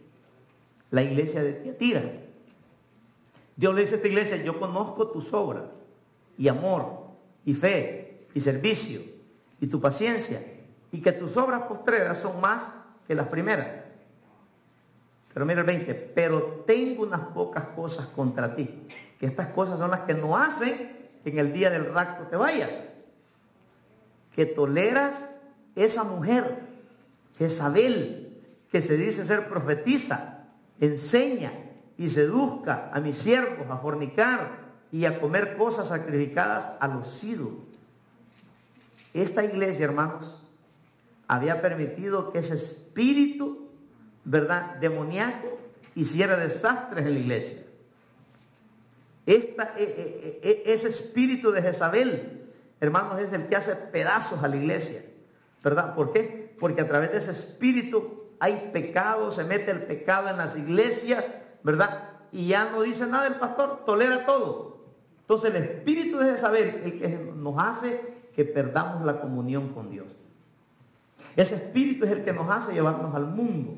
La iglesia de Tiatira. Dios le dice a esta iglesia, yo conozco tus obras, y amor, y fe, y servicio, y tu paciencia, y que tus obras postreras son más que las primeras. Pero mira el 20, pero tengo unas pocas cosas contra ti, que estas cosas son las que no hacen que en el día del rapto te vayas, que toleras esa mujer, Jezabel, que se dice ser profetisa, enseña y seduzca a mis siervos a fornicar y a comer cosas sacrificadas a los ídolos. Esta iglesia, hermanos, había permitido que ese espíritu, ¿verdad?, demoníaco hiciera desastres en la iglesia. Ese espíritu de Jezabel, hermanos, es el que hace pedazos a la iglesia, ¿verdad? ¿Por qué? Porque a través de ese espíritu hay pecado, se mete el pecado en las iglesias, ¿verdad? Y ya no dice nada el pastor, tolera todo. Entonces el espíritu de Jezabel, el que nos hace que perdamos la comunión con Dios. Ese espíritu es el que nos hace llevarnos al mundo.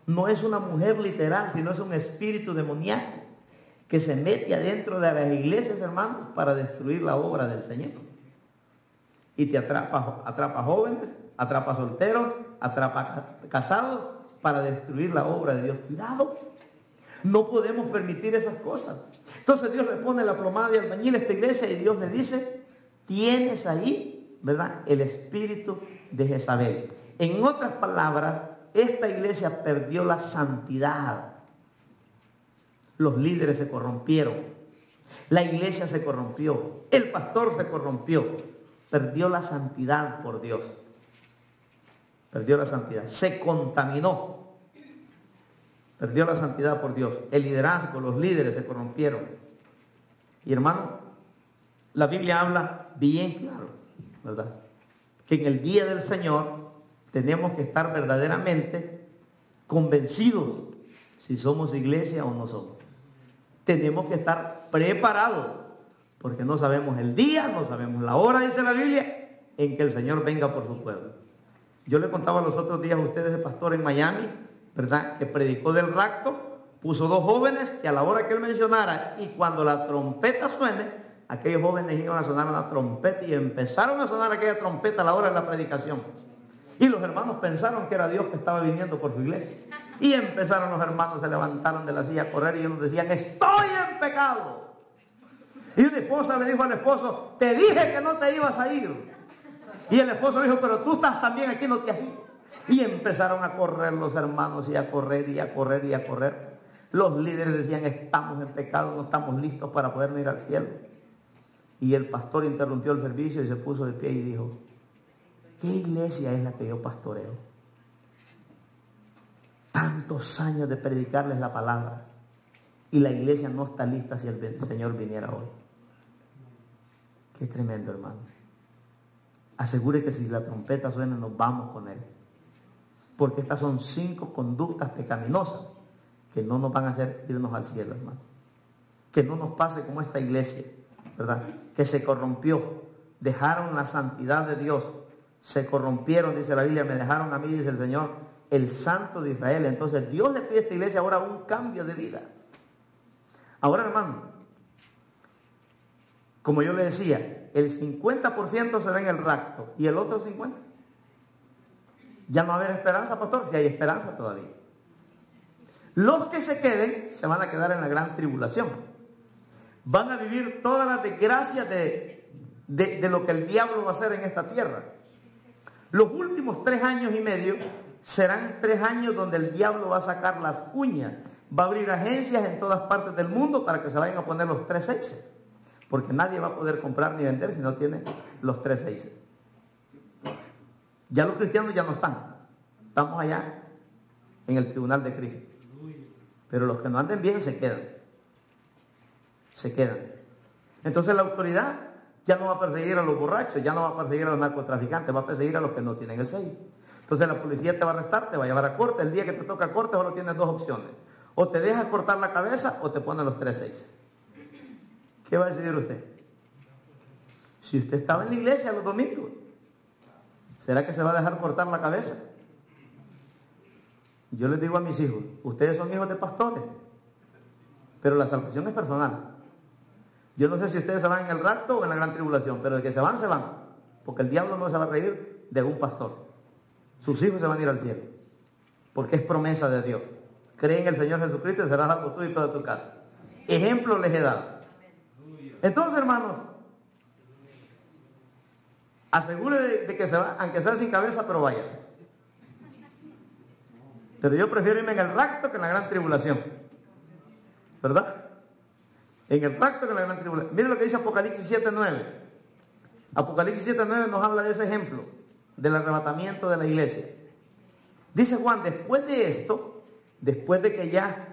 No es una mujer literal, sino es un espíritu demoníaco que se mete adentro de las iglesias, hermanos, para destruir la obra del Señor. Y te atrapa jóvenes, atrapa solteros, atrapa casados, para destruir la obra de Dios. Cuidado, no podemos permitir esas cosas. Entonces Dios le pone la plomada de albañil a esta iglesia y Dios le dice, tienes ahí, ¿verdad?, el espíritu de Jezabel. En otras palabras, esta iglesia perdió la santidad. Los líderes se corrompieron. La iglesia se corrompió. El pastor se corrompió. Perdió la santidad por Dios. Perdió la santidad. Se contaminó. Perdió la santidad por Dios. El liderazgo, los líderes se corrompieron. Y hermano, la Biblia habla bien claro, ¿verdad?, que en el día del Señor tenemos que estar verdaderamente convencidos si somos iglesia o no somos. Tenemos que estar preparados, porque no sabemos el día, no sabemos la hora, dice la Biblia, en que el Señor venga por su pueblo. Yo le contaba los otros días a ustedes de pastor en Miami, ¿verdad?, que predicó del rapto, puso 2 jóvenes que a la hora que él mencionara y cuando la trompeta suene, aquellos jóvenes iban a sonar una trompeta y empezaron a sonar aquella trompeta a la hora de la predicación. Y los hermanos pensaron que era Dios que estaba viniendo por su iglesia. Y empezaron los hermanos, se levantaron de la silla a correr y ellos decían, estoy en pecado. Y una esposa le dijo al esposo, te dije que no te ibas a ir. Y el esposo le dijo, pero tú estás también aquí, no te has ido. Y empezaron a correr los hermanos y a correr y a correr y a correr. Los líderes decían, estamos en pecado, no estamos listos para poder ir al cielo. Y el pastor interrumpió el servicio y se puso de pie y dijo, ¿qué iglesia es la que yo pastoreo? Tantos años de predicarles la palabra y la iglesia no está lista si el Señor viniera hoy. Qué tremendo, hermano. Asegure que si la trompeta suena nos vamos con él. Porque estas son 5 conductas pecaminosas que no nos van a hacer irnos al cielo, hermano. Que no nos pase como esta iglesia, ¿verdad?, que se corrompió, dejaron la santidad de Dios, se corrompieron, dice la Biblia, me dejaron a mí, dice el Señor, el Santo de Israel. Entonces Dios le pide a esta iglesia ahora un cambio de vida. Ahora, hermano, como yo le decía, el 50% será en el rapto y el otro 50%. Ya no va a haber esperanza, pastor, si hay esperanza todavía. Los que se queden se van a quedar en la gran tribulación. Van a vivir todas las desgracias de lo que el diablo va a hacer en esta tierra. Los últimos 3 años y medio serán 3 años donde el diablo va a sacar las uñas. Va a abrir agencias en todas partes del mundo para que se vayan a poner los 3 6. Porque nadie va a poder comprar ni vender si no tiene los 3 6. Ya los cristianos ya no están. Estamos allá en el tribunal de Cristo. Pero los que no anden bien se quedan. Se quedan. Entonces la autoridad ya no va a perseguir a los borrachos, ya no va a perseguir a los narcotraficantes, va a perseguir a los que no tienen el sello. Entonces la policía te va a arrestar, te va a llevar a corte. El día que te toca corte solo tienes 2 opciones. O te dejas cortar la cabeza o te ponen los 3 6. ¿Qué va a decidir usted? Si usted estaba en la iglesia los domingos, ¿será que se va a dejar cortar la cabeza? Yo les digo a mis hijos, ustedes son hijos de pastores, pero la salvación es personal. Yo no sé si ustedes se van en el rapto o en la gran tribulación, pero de que se van, porque el diablo no se va a reír de un pastor. Sus hijos se van a ir al cielo, porque es promesa de Dios. Cree en el Señor Jesucristo y serás salvo tú y toda tu casa. Ejemplo les he dado. Entonces, hermanos, asegure de que se va, aunque sea sin cabeza, pero váyase. Pero yo prefiero irme en el rapto que en la gran tribulación, ¿verdad? En el rapto que en la gran tribulación. Miren lo que dice Apocalipsis 7:9. Apocalipsis 7:9 nos habla de ese ejemplo del arrebatamiento de la iglesia. Dice Juan, después de esto, después de que ya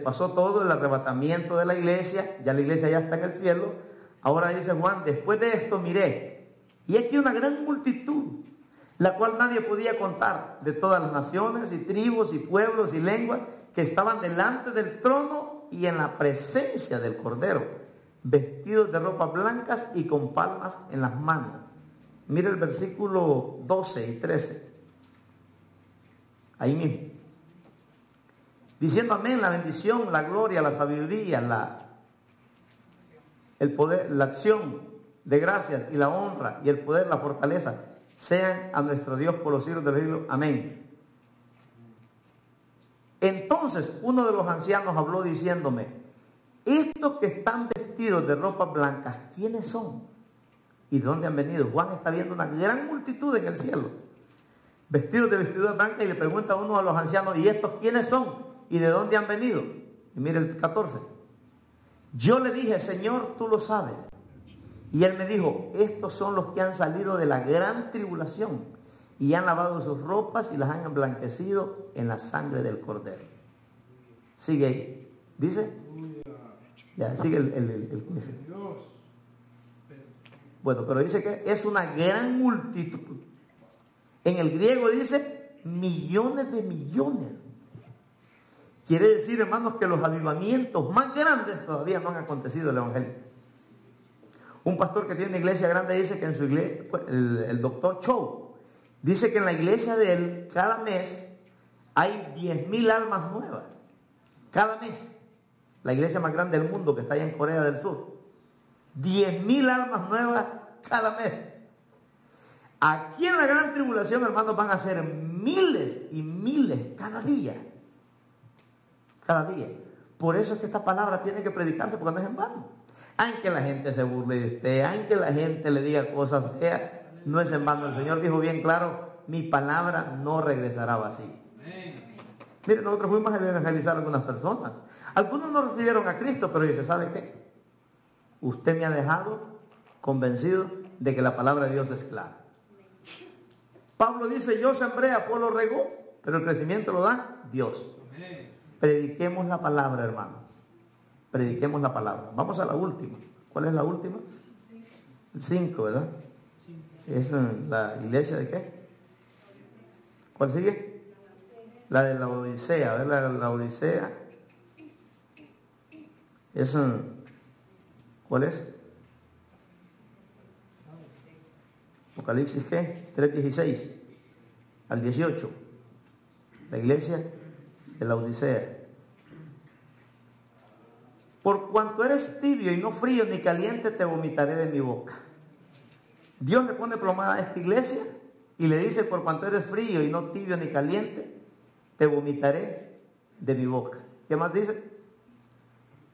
pasó todo el arrebatamiento de la iglesia, ya la iglesia ya está en el cielo, ahora dice Juan, después de esto miré, y aquí una gran multitud, la cual nadie podía contar, de todas las naciones y tribus y pueblos y lenguas, que estaban delante del trono y en la presencia del Cordero, vestidos de ropas blancas y con palmas en las manos. Mire el versículo 12 y 13. Ahí mismo. Diciendo amén, la bendición, la gloria, la sabiduría, el poder, la acción de gracias y la honra y el poder, la fortaleza, sean a nuestro Dios por los siglos de los siglos. Amén. Entonces uno de los ancianos habló diciéndome: estos que están vestidos de ropas blancas, ¿quiénes son? ¿Y de dónde han venido? Juan está viendo una gran multitud en el cielo, vestidos de vestiduras blancas, y le pregunta a uno de los ancianos: ¿y estos quiénes son? ¿Y de dónde han venido? Y mire el 14. Yo le dije: Señor, tú lo sabes. Y él me dijo: estos son los que han salido de la gran tribulación y han lavado sus ropas y las han emblanquecido en la sangre del Cordero. Sigue ahí. Dice. Ya, sigue el 15. Bueno, pero dice que es una gran multitud. En el griego dice millones de millones. Quiere decir, hermanos, que los avivamientos más grandes todavía no han acontecido en el Evangelio. Un pastor que tiene una iglesia grande dice que en su iglesia, el doctor Cho, dice que en la iglesia de él, cada mes, hay 10,000 almas nuevas. Cada mes. La iglesia más grande del mundo, que está allá en Corea del Sur. 10,000 almas nuevas cada mes. Aquí en la gran tribulación, hermanos, van a ser miles y miles cada día. Cada día. Por eso es que esta palabra tiene que predicarse, porque no es en vano. Aunque la gente se burle de usted, aunque la gente le diga cosas feas, no es en vano. El Señor dijo bien claro: mi palabra no regresará vacía. Mire, nosotros fuimos a evangelizar a algunas personas. Algunos no recibieron a Cristo, pero dice: ¿sabe qué? Usted me ha dejado convencido de que la palabra de Dios es clara. Pablo dice: yo sembré, Apolo regó, pero el crecimiento lo da Dios. Prediquemos la palabra, hermano. Prediquemos la palabra. Vamos a la última. ¿Cuál es la última? El 5, ¿verdad? ¿Es la iglesia de qué? ¿Cuál sigue? La de la Odisea. A ver, la Odisea. ¿Cuál es? Apocalipsis, ¿qué? 3:16 al 18. La iglesia de la Odisea. Por cuanto eres tibio y no frío ni caliente, te vomitaré de mi boca. Dios le pone plomada a esta iglesia y le dice: por cuanto eres frío y no tibio ni caliente, te vomitaré de mi boca. ¿Qué más dice?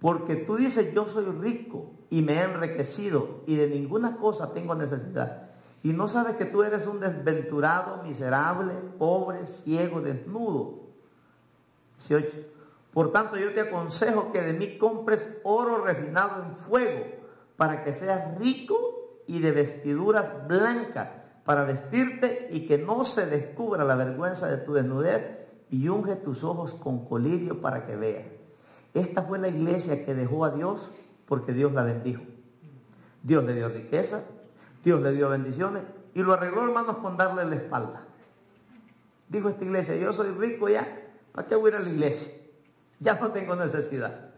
Porque tú dices: yo soy rico y me he enriquecido y de ninguna cosa tengo necesidad. Y no sabes que tú eres un desventurado, miserable, pobre, ciego, desnudo. 18. Por tanto, yo te aconsejo que de mí compres oro refinado en fuego, para que seas rico, y de vestiduras blancas para vestirte, y que no se descubra la vergüenza de tu desnudez, y unge tus ojos con colirio para que veas. Esta fue la iglesia que dejó a Dios porque Dios la bendijo. Dios le dio riquezas, Dios le dio bendiciones, y lo arregló, hermanos, con darle la espalda. Dijo esta iglesia: yo soy rico ya, ¿para qué voy a ir a la iglesia? Ya no tengo necesidad.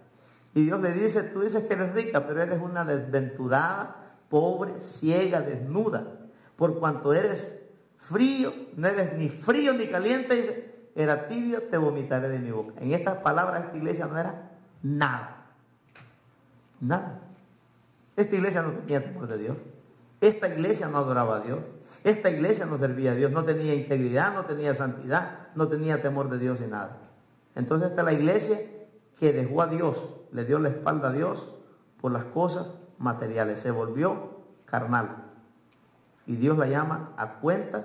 Y Dios le dice: tú dices que eres rica, pero eres una desventurada, pobre, ciega, desnuda. Por cuanto eres frío, no eres ni frío ni caliente, dice: era tibio, te vomitaré de mi boca. En estas palabras, esta iglesia no era nada. Nada. Esta iglesia no tenía temor de Dios. Esta iglesia no adoraba a Dios. Esta iglesia no servía a Dios. No tenía integridad, no tenía santidad, no tenía temor de Dios y nada. Entonces esta es la iglesia que dejó a Dios, le dio la espalda a Dios por las cosas materiales. Se volvió carnal. Y Dios la llama a cuentas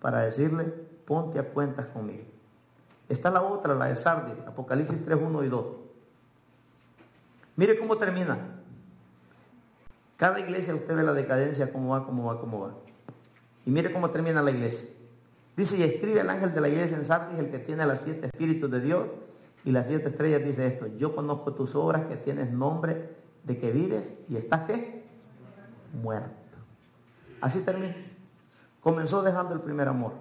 para decirle: ponte a cuentas conmigo. Está la otra, la de Sardis, Apocalipsis 3, 1 y 2. Mire cómo termina. Cada iglesia usted ve la decadencia, cómo va. Y mire cómo termina la iglesia. Dice: y escribe el ángel de la iglesia en Sardis, el que tiene las 7 espíritus de Dios y las 7 estrellas, dice esto: yo conozco tus obras, que tienes nombre de que vives y estás, ¿qué? Muerto. Así termina. Comenzó dejando el primer amor.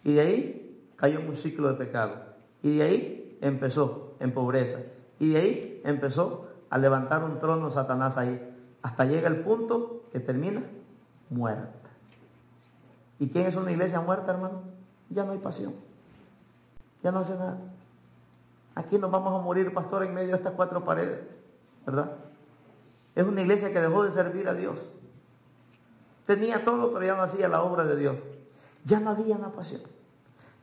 Y de ahí cayó en un ciclo de pecado. Y de ahí empezó en pobreza. Y de ahí empezó a levantar un trono Satanás ahí. Hasta llega el punto que termina muerta. ¿Y quién es una iglesia muerta, hermano? Ya no hay pasión. Ya no hace nada. Aquí nos vamos a morir, pastor, en medio de estas cuatro paredes, ¿verdad? Es una iglesia que dejó de servir a Dios. Tenía todo, pero ya no hacía la obra de Dios. Ya no había una pasión.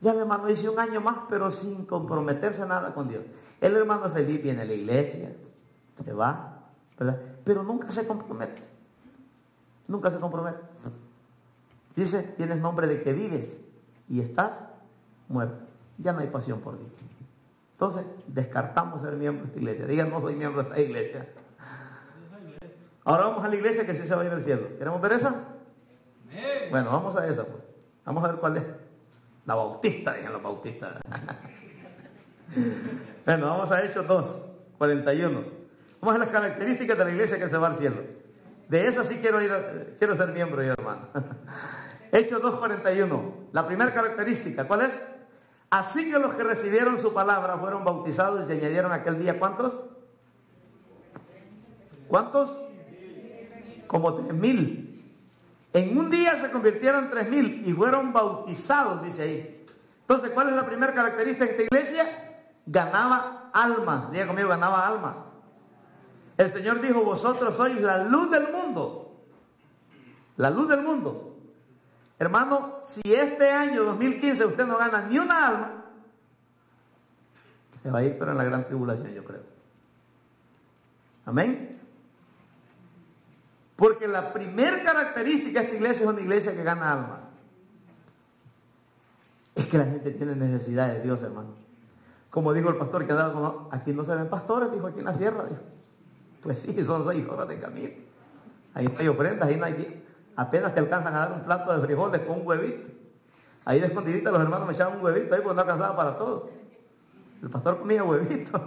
Ya el hermano hizo un año más, pero sin comprometerse nada con Dios. El hermano es feliz, viene a la iglesia, se va, ¿verdad? Pero nunca se compromete. Nunca se compromete. Dice, tienes nombre de que vives y estás muerto. Ya no hay pasión por Dios. Entonces, descartamos ser miembro de esta iglesia. Digan, no soy miembro de esta iglesia. Ahora vamos a la iglesia que sí se va a ir al cielo. ¿Queremos ver esa? Bueno, vamos a esa, pues. Vamos a ver cuál es. La bautista, digan los bautistas. Bueno, vamos a Hechos 2, 41. Vamos a ver las características de la iglesia que se va al cielo. De eso sí quiero ser miembro yo, hermano. Hechos 2, 41. La primera característica, ¿cuál es? Así que los que recibieron su palabra fueron bautizados y se añadieron aquel día, ¿cuántos? ¿Cuántos? Como 3,000. En un día se convirtieron 3,000 y fueron bautizados, dice ahí. Entonces, ¿cuál es la primera característica de esta iglesia? Ganaba almas. Diga conmigo, ganaba almas. El Señor dijo, vosotros sois la luz del mundo. La luz del mundo. Hermano, si este año 2015 usted no gana ni una alma, se va a ir, pero en la gran tribulación, yo creo. Amén. Porque la primera característica de esta iglesia es una iglesia que gana alma. Es que la gente tiene necesidad de Dios, hermano. Como dijo el pastor que andaba con... Aquí no se ven pastores, dijo, aquí en la sierra. Dijo. Pues sí, son 6 horas de camino. Ahí no hay ofrendas, ahí no hay... Apenas te alcanzan a dar un plato de frijoles con un huevito. Ahí de escondidita los hermanos me echaban un huevito ahí porque no alcanzaba para todo. El pastor comía huevitos,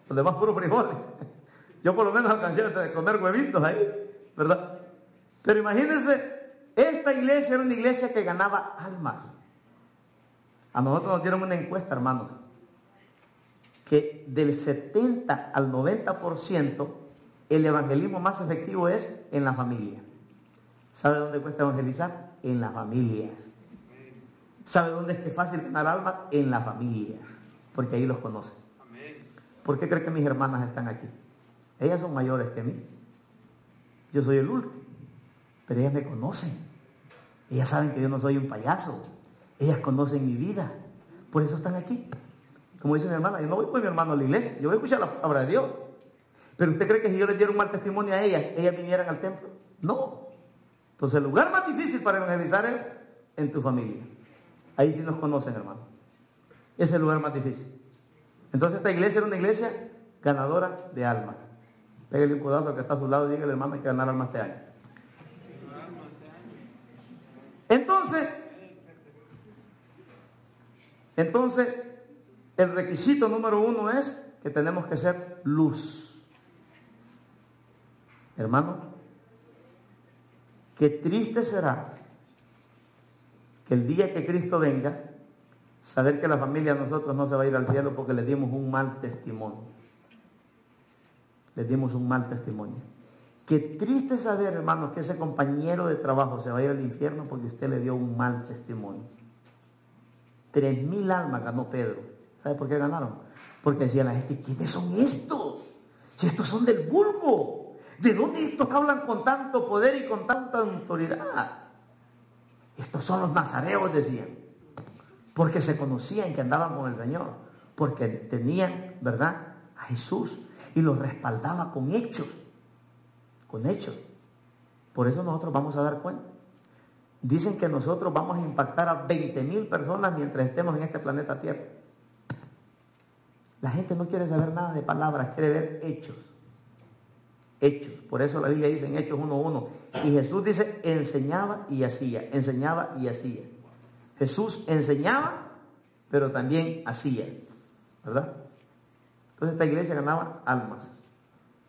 los demás puros frijoles. Yo por lo menos alcancé a comer huevitos ahí, ¿verdad? Pero imagínense, esta iglesia era una iglesia que ganaba almas. A nosotros nos dieron una encuesta, hermanos, que del 70 al 90% el evangelismo más efectivo es en la familia. ¿Sabe dónde cuesta evangelizar? En la familia. ¿Sabe dónde es que es fácil ganar almas? En la familia. Porque ahí los conocen. ¿Por qué cree que mis hermanas están aquí? Ellas son mayores que mí. Yo soy el último. Pero ellas me conocen. Ellas saben que yo no soy un payaso. Ellas conocen mi vida. Por eso están aquí. Como dice mi hermana, yo no voy con mi hermano a la iglesia. Yo voy a escuchar la palabra de Dios. Pero ¿usted cree que si yo les diera un mal testimonio a ellas vinieran al templo? No. Entonces el lugar más difícil para evangelizar es en tu familia. Ahí sí nos conocen, hermano. Ese es el lugar más difícil. Entonces esta iglesia era una iglesia ganadora de almas. Pégale un codazo al que está a su lado y dígale, hermano, hay que ganar almas este año. Entonces, el requisito número 1 es que tenemos que ser luz. Hermano, qué triste será que el día que Cristo venga, saber que la familia de nosotros no se va a ir al cielo porque le dimos un mal testimonio. Le dimos un mal testimonio. Qué triste saber, hermanos, que ese compañero de trabajo se va a ir al infierno porque usted le dio un mal testimonio. 3,000 almas ganó Pedro. ¿Sabe por qué ganaron? Porque decía la gente, ¿quiénes son estos? Si estos son del vulgo. ¿De dónde estos hablan con tanto poder y con tanta autoridad? Estos son los nazareos, decían. Porque se conocían que andaban con el Señor. Porque tenían, ¿verdad?, a Jesús. Y los respaldaba con hechos. Con hechos. Por eso nosotros vamos a dar cuenta. Dicen que nosotros vamos a impactar a 20,000 personas mientras estemos en este planeta Tierra. La gente no quiere saber nada de palabras, quiere ver hechos. Hechos. Por eso la Biblia dice en Hechos 1:1. Y Jesús dice, enseñaba y hacía. Enseñaba y hacía. Jesús enseñaba, pero también hacía. ¿Verdad? Entonces esta iglesia ganaba almas.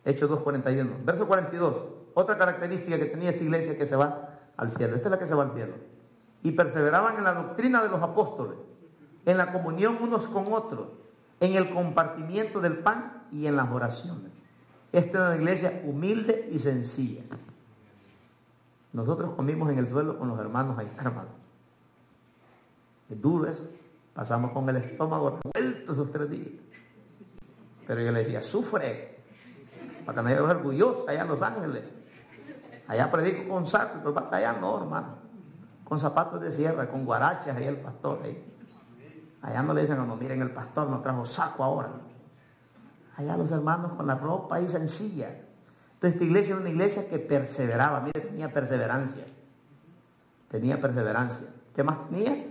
Hechos 2:41. Verso 42. Otra característica que tenía esta iglesia que se va al cielo. Esta es la que se va al cielo. Y perseveraban en la doctrina de los apóstoles, en la comunión unos con otros, en el compartimiento del pan y en las oraciones. Esta es una iglesia humilde y sencilla. Nosotros comimos en el suelo con los hermanos ahí, hermanos. Es duro eso. Pasamos con el estómago revuelto esos 3 días. Pero yo le decía, sufre, para que no haya orgulloso allá en Los Ángeles. Allá predico con saco, pero allá no, hermano. Con zapatos de sierra, con guarachas, ahí el pastor. Ahí. Allá no le dicen, no, miren, el pastor nos trajo saco ahora. Allá los hermanos con la ropa ahí sencilla. Entonces esta iglesia era una iglesia que perseveraba. Mire, tenía perseverancia. Tenía perseverancia. ¿Qué más tenía?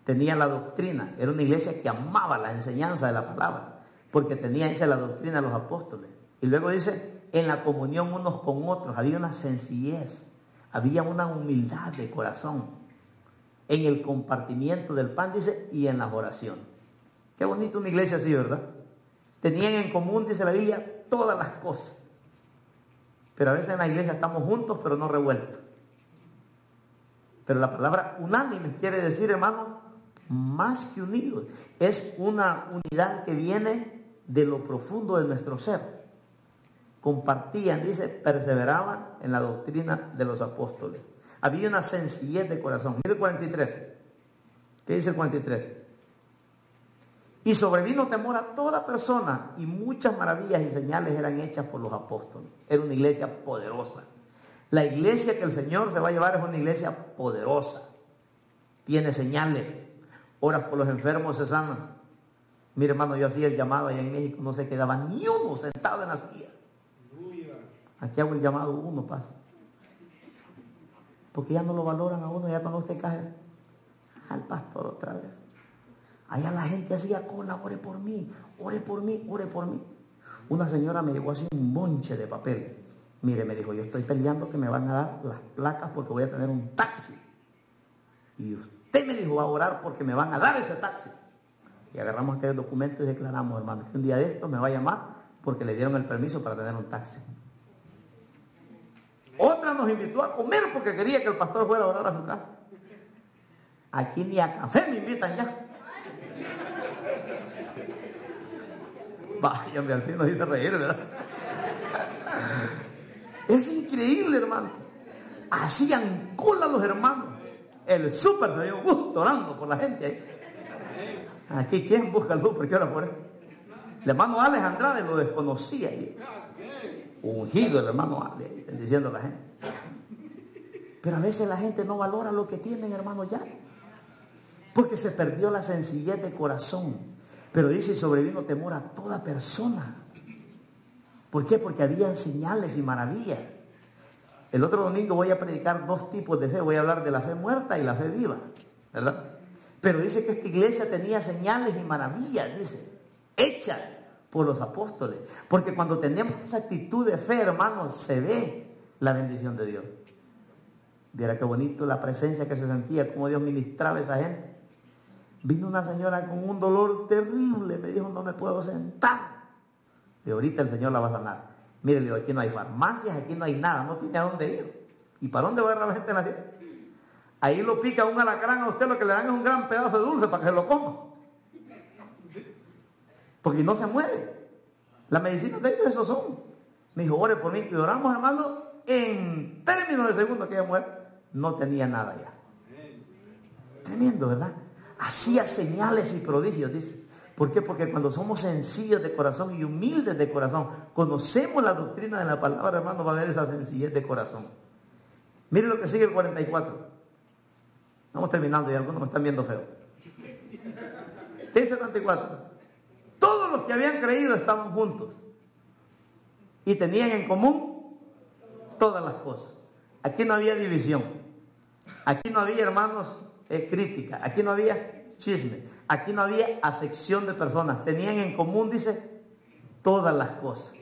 Tenía la doctrina. Era una iglesia que amaba la enseñanza de la palabra. Porque tenía esa la doctrina de los apóstoles. Y luego dice, en la comunión unos con otros. Había una sencillez. Había una humildad de corazón. En el compartimiento del pan, dice, y en las oraciones. Qué bonito una iglesia así, ¿verdad? Tenían en común, dice la Biblia, todas las cosas. Pero a veces en la iglesia estamos juntos, pero no revueltos. Pero la palabra unánime quiere decir, hermano, más que unidos. Es una unidad que viene de lo profundo de nuestro ser. Compartían, dice, perseveraban en la doctrina de los apóstoles. Había una sencillez de corazón. Mire el 43. ¿Qué dice el 43? Y sobrevino temor a toda persona, y muchas maravillas y señales eran hechas por los apóstoles. Era una iglesia poderosa. La iglesia que el Señor se va a llevar es una iglesia poderosa. Tiene señales. Oras por los enfermos, se sanan. Mire, hermano, yo hacía el llamado allá en México, no se quedaba ni uno sentado en la silla. Aquí hago el llamado, uno pasa. Porque ya no lo valoran a uno, ya cuando usted cae al pastor otra vez. Allá la gente hacía cola, ore por mí, ore por mí, ore por mí. Una señora me llegó así un bonche de papel. Mire, me dijo, yo estoy peleando que me van a dar las placas porque voy a tener un taxi. Y usted me dijo, va a orar porque me van a dar ese taxi. Y agarramos aquel documento y declaramos, hermano, que un día de esto me va a llamar porque le dieron el permiso para tener un taxi. Otra nos invitó a comer porque quería que el pastor fuera a orar a su casa. Aquí ni a café me invitan ya. Vaya, al fin nos hizo reír, ¿verdad? Es increíble, hermano. Hacían cola los hermanos. El súper se dio gusto orando por la gente ahí. Aquí, ¿quién busca el súper? ¿Qué hora por él? El hermano Alex Andrade lo desconocía ahí. Ungido el hermano Alex, bendiciendo a la gente. Pero a veces la gente no valora lo que tienen, hermano, ya. Porque se perdió la sencillez de corazón. Pero dice, sobrevino temor a toda persona. ¿Por qué? Porque habían señales y maravillas. El otro domingo voy a predicar 2 tipos de fe. Voy a hablar de la fe muerta y la fe viva, ¿verdad? Pero dice que esta iglesia tenía señales y maravillas, dice, hechas por los apóstoles. Porque cuando tenemos esa actitud de fe, hermanos, se ve la bendición de Dios. Viera qué bonito la presencia que se sentía, cómo Dios ministraba a esa gente. Vino una señora con un dolor terrible, me dijo, no me puedo sentar. Y ahorita el Señor la va a sanar. Mire, le digo, aquí no hay farmacias, aquí no hay nada, no tiene a dónde ir. ¿Y para dónde va a ir la gente en la tierra? Ahí lo pica un alacrán a usted, lo que le dan es un gran pedazo de dulce para que se lo coma. Porque no se muere. Las medicinas de ellos esos son. Me dijo, ore por mí. Y oramos, hermano, en términos de segundos que ella muere. No tenía nada ya. Tremendo, ¿verdad? Hacía señales y prodigios, dice. ¿Por qué? Porque cuando somos sencillos de corazón y humildes de corazón, conocemos la doctrina de la palabra, hermano, va a haber esa sencillez de corazón. Mire lo que sigue el 44. Estamos terminando y algunos me están viendo feo. ¿Qué dice el 44? Todos los que habían creído estaban juntos y tenían en común todas las cosas. Aquí no había división. Aquí no había, hermanos, crítica. Aquí no había chisme. Aquí no había acepción de personas. Tenían en común, dice, todas las cosas.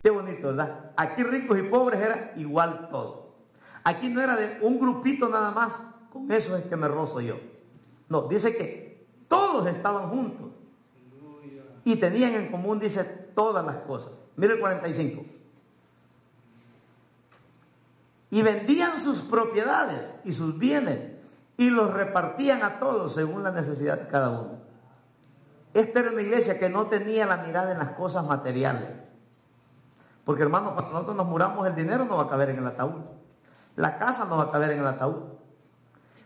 Qué bonito, ¿verdad? Aquí ricos y pobres era igual todo. Aquí no era de un grupito nada más. Con eso es que me rozo yo. No, dice que todos estaban juntos. Y tenían en común, dice, todas las cosas. Mire el 45. Y vendían sus propiedades y sus bienes y los repartían a todos según la necesidad de cada uno. Esta era una iglesia que no tenía la mirada en las cosas materiales. Porque, hermanos, cuando nosotros nos muramos, el dinero no va a caber en el ataúd. La casa no va a caber en el ataúd.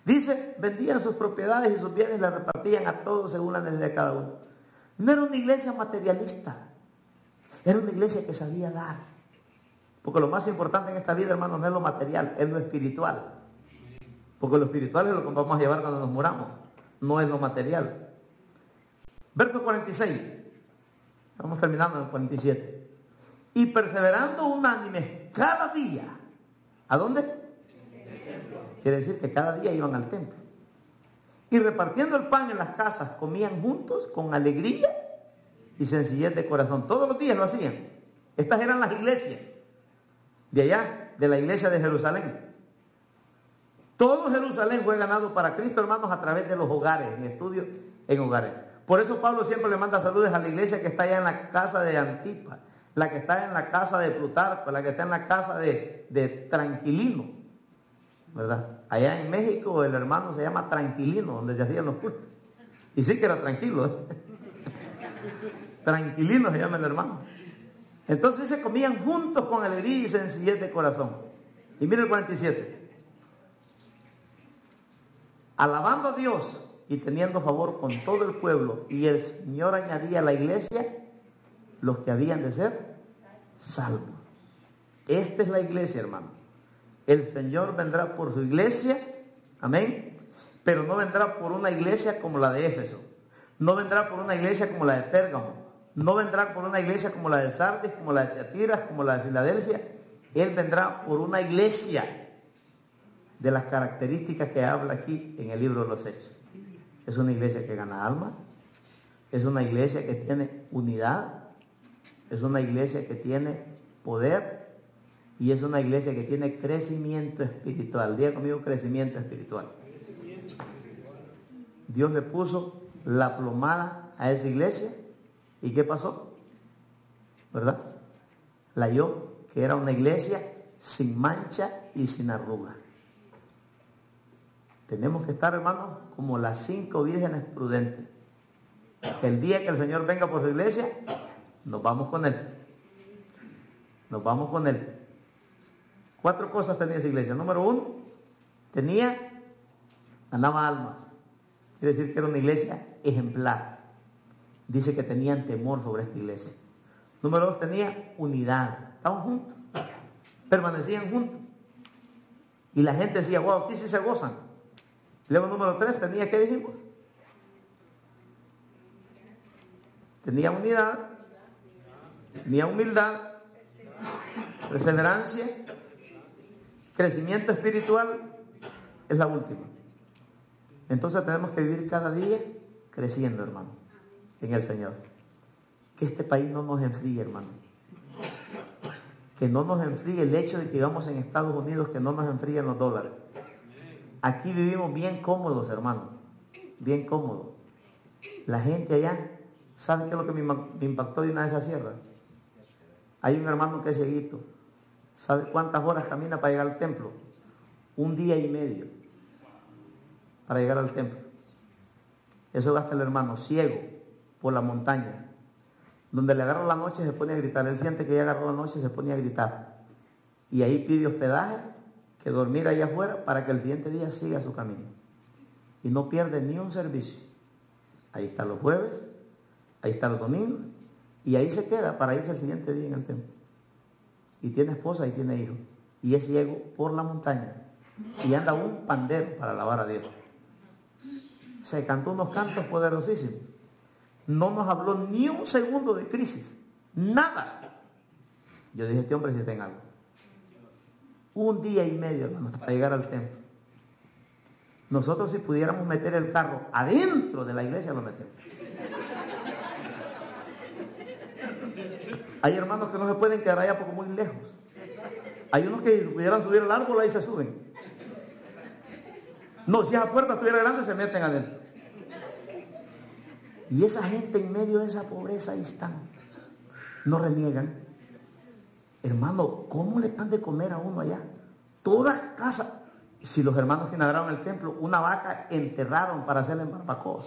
Dice, vendían sus propiedades y sus bienes y las repartían a todos según la necesidad de cada uno. No era una iglesia materialista. Era una iglesia que sabía dar. Porque lo más importante en esta vida, hermanos, no es lo material, es lo espiritual. Porque lo espiritual es lo que vamos a llevar cuando nos muramos, no es lo material. Verso 46. Vamos terminando en el 47. Y perseverando unánimes cada día. ¿A dónde? Quiere decir que cada día iban al templo. Y repartiendo el pan en las casas, comían juntos con alegría y sencillez de corazón. Todos los días lo hacían. Estas eran las iglesias de allá, de la iglesia de Jerusalén. Todo Jerusalén fue ganado para Cristo, hermanos, a través de los hogares, en estudios en hogares. Por eso Pablo siempre le manda saludos a la iglesia que está allá en la casa de Antipas, la que está en la casa de Plutarco, la que está en la casa de Tranquilino, ¿verdad? Allá en México el hermano se llama Tranquilino, donde se hacían los cultos. Y sí que era tranquilo, ¿eh? Tranquilino se llama el hermano. Entonces se comían juntos con alegría y sencillez de corazón. Y mire el 47. Alabando a Dios y teniendo favor con todo el pueblo, y el Señor añadía a la iglesia los que habían de ser salvos. Esta es la iglesia, hermano. El Señor vendrá por su iglesia, amén, pero no vendrá por una iglesia como la de Éfeso, no vendrá por una iglesia como la de Pérgamo, no vendrá por una iglesia como la de Sardis, como la de Tiatira, como la de Filadelfia. Él vendrá por una iglesia de las características que habla aquí en el libro de los Hechos. Es una iglesia que gana almas, es una iglesia que tiene unidad, es una iglesia que tiene poder y es una iglesia que tiene crecimiento espiritual. Diga conmigo, crecimiento espiritual. Dios le puso la plomada a esa iglesia y ¿qué pasó? ¿Verdad? La halló que era una iglesia sin mancha y sin arruga. Tenemos que estar, hermanos, como las 5 vírgenes prudentes. Que el día que el Señor venga por su iglesia, nos vamos con Él. Nos vamos con Él. 4 cosas tenía esa iglesia. Número 1, ganaba almas. Quiere decir que era una iglesia ejemplar. Dice que tenían temor sobre esta iglesia. Número 2, tenía unidad. Estaban juntos. Permanecían juntos. Y la gente decía, wow, aquí sí se gozan. Luego número 3, tenía, ¿qué dijimos? Tenía unidad, tenía humildad, perseverancia, crecimiento espiritual, es la última. Entonces tenemos que vivir cada día creciendo, hermano, en el Señor. Que este país no nos enfríe, hermano. Que no nos enfríe el hecho de que vivamos en Estados Unidos, que no nos enfríen los dólares. Aquí vivimos bien cómodos, hermano, bien cómodos. La gente allá, ¿sabe qué es lo que me impactó de una de esas sierras? Hay un hermano que es cieguito. ¿Sabe cuántas horas camina para llegar al templo? 1 día y medio para llegar al templo. Eso gasta el hermano ciego por la montaña. Donde le agarra la noche se pone a gritar. Él siente que ya agarró la noche y se pone a gritar. Y ahí pide hospedaje, que dormir allá afuera para que el siguiente día siga su camino. Y no pierde ni un servicio. Ahí está los jueves, ahí está los domingos, y ahí se queda para irse el siguiente día en el templo. Y tiene esposa y tiene hijos. Y es ciego por la montaña. Y anda un pandero para alabar a Dios. Se cantó unos cantos poderosísimos. No nos habló ni un segundo de crisis. Nada. Yo dije, este hombre sí está en algo. 1 día y medio, hermano, para llegar al templo. Nosotros, si pudiéramos meter el carro adentro de la iglesia, lo metemos. Hay hermanos que no se pueden quedar allá porque muy lejos. Hay unos que pudieran subir al árbol, ahí se suben. No, si esa puerta estuviera grande, se meten adentro. Y esa gente en medio de esa pobreza ahí están. No reniegan. Hermano, ¿cómo le dan de comer a uno allá? Toda casa. Si los hermanos que inauguraron el templo, una vaca enterraron para hacerle barbacoa.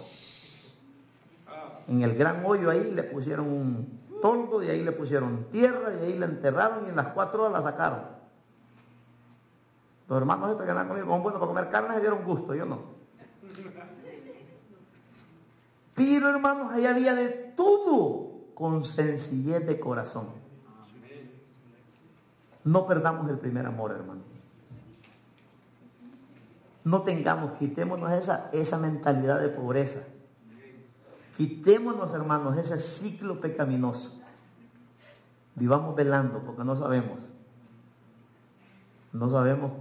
En el gran hoyo ahí le pusieron un toldo, y ahí le pusieron tierra, y ahí la enterraron, y en las 4 horas la sacaron. Los hermanos estos que andan conmigo, como bueno para comer carne, se dieron gusto, yo no. Pero hermanos, ahí había de todo, con sencillez de corazón. No perdamos el primer amor, hermano. No quitémonos esa mentalidad de pobreza. Quitémonos, hermanos, ese ciclo pecaminoso. Vivamos velando, porque no sabemos. No sabemos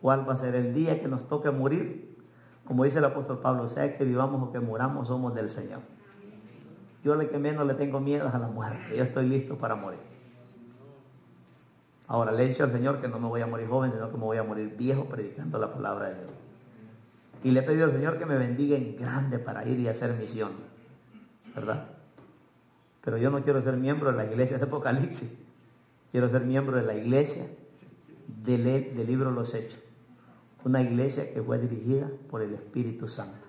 cuál va a ser el día que nos toque morir. Como dice el apóstol Pablo, sea que vivamos o que muramos, somos del Señor. Yo le que menos le tengo miedo a la muerte. Yo estoy listo para morir. Ahora le he dicho al Señor que no me voy a morir joven, sino que me voy a morir viejo predicando la palabra de Dios. Y le he pedido al Señor que me bendiga en grande para ir y hacer misión, ¿verdad? Pero yo no quiero ser miembro de la iglesia de Apocalipsis. Quiero ser miembro de la iglesia del libro Los Hechos. Una iglesia que fue dirigida por el Espíritu Santo.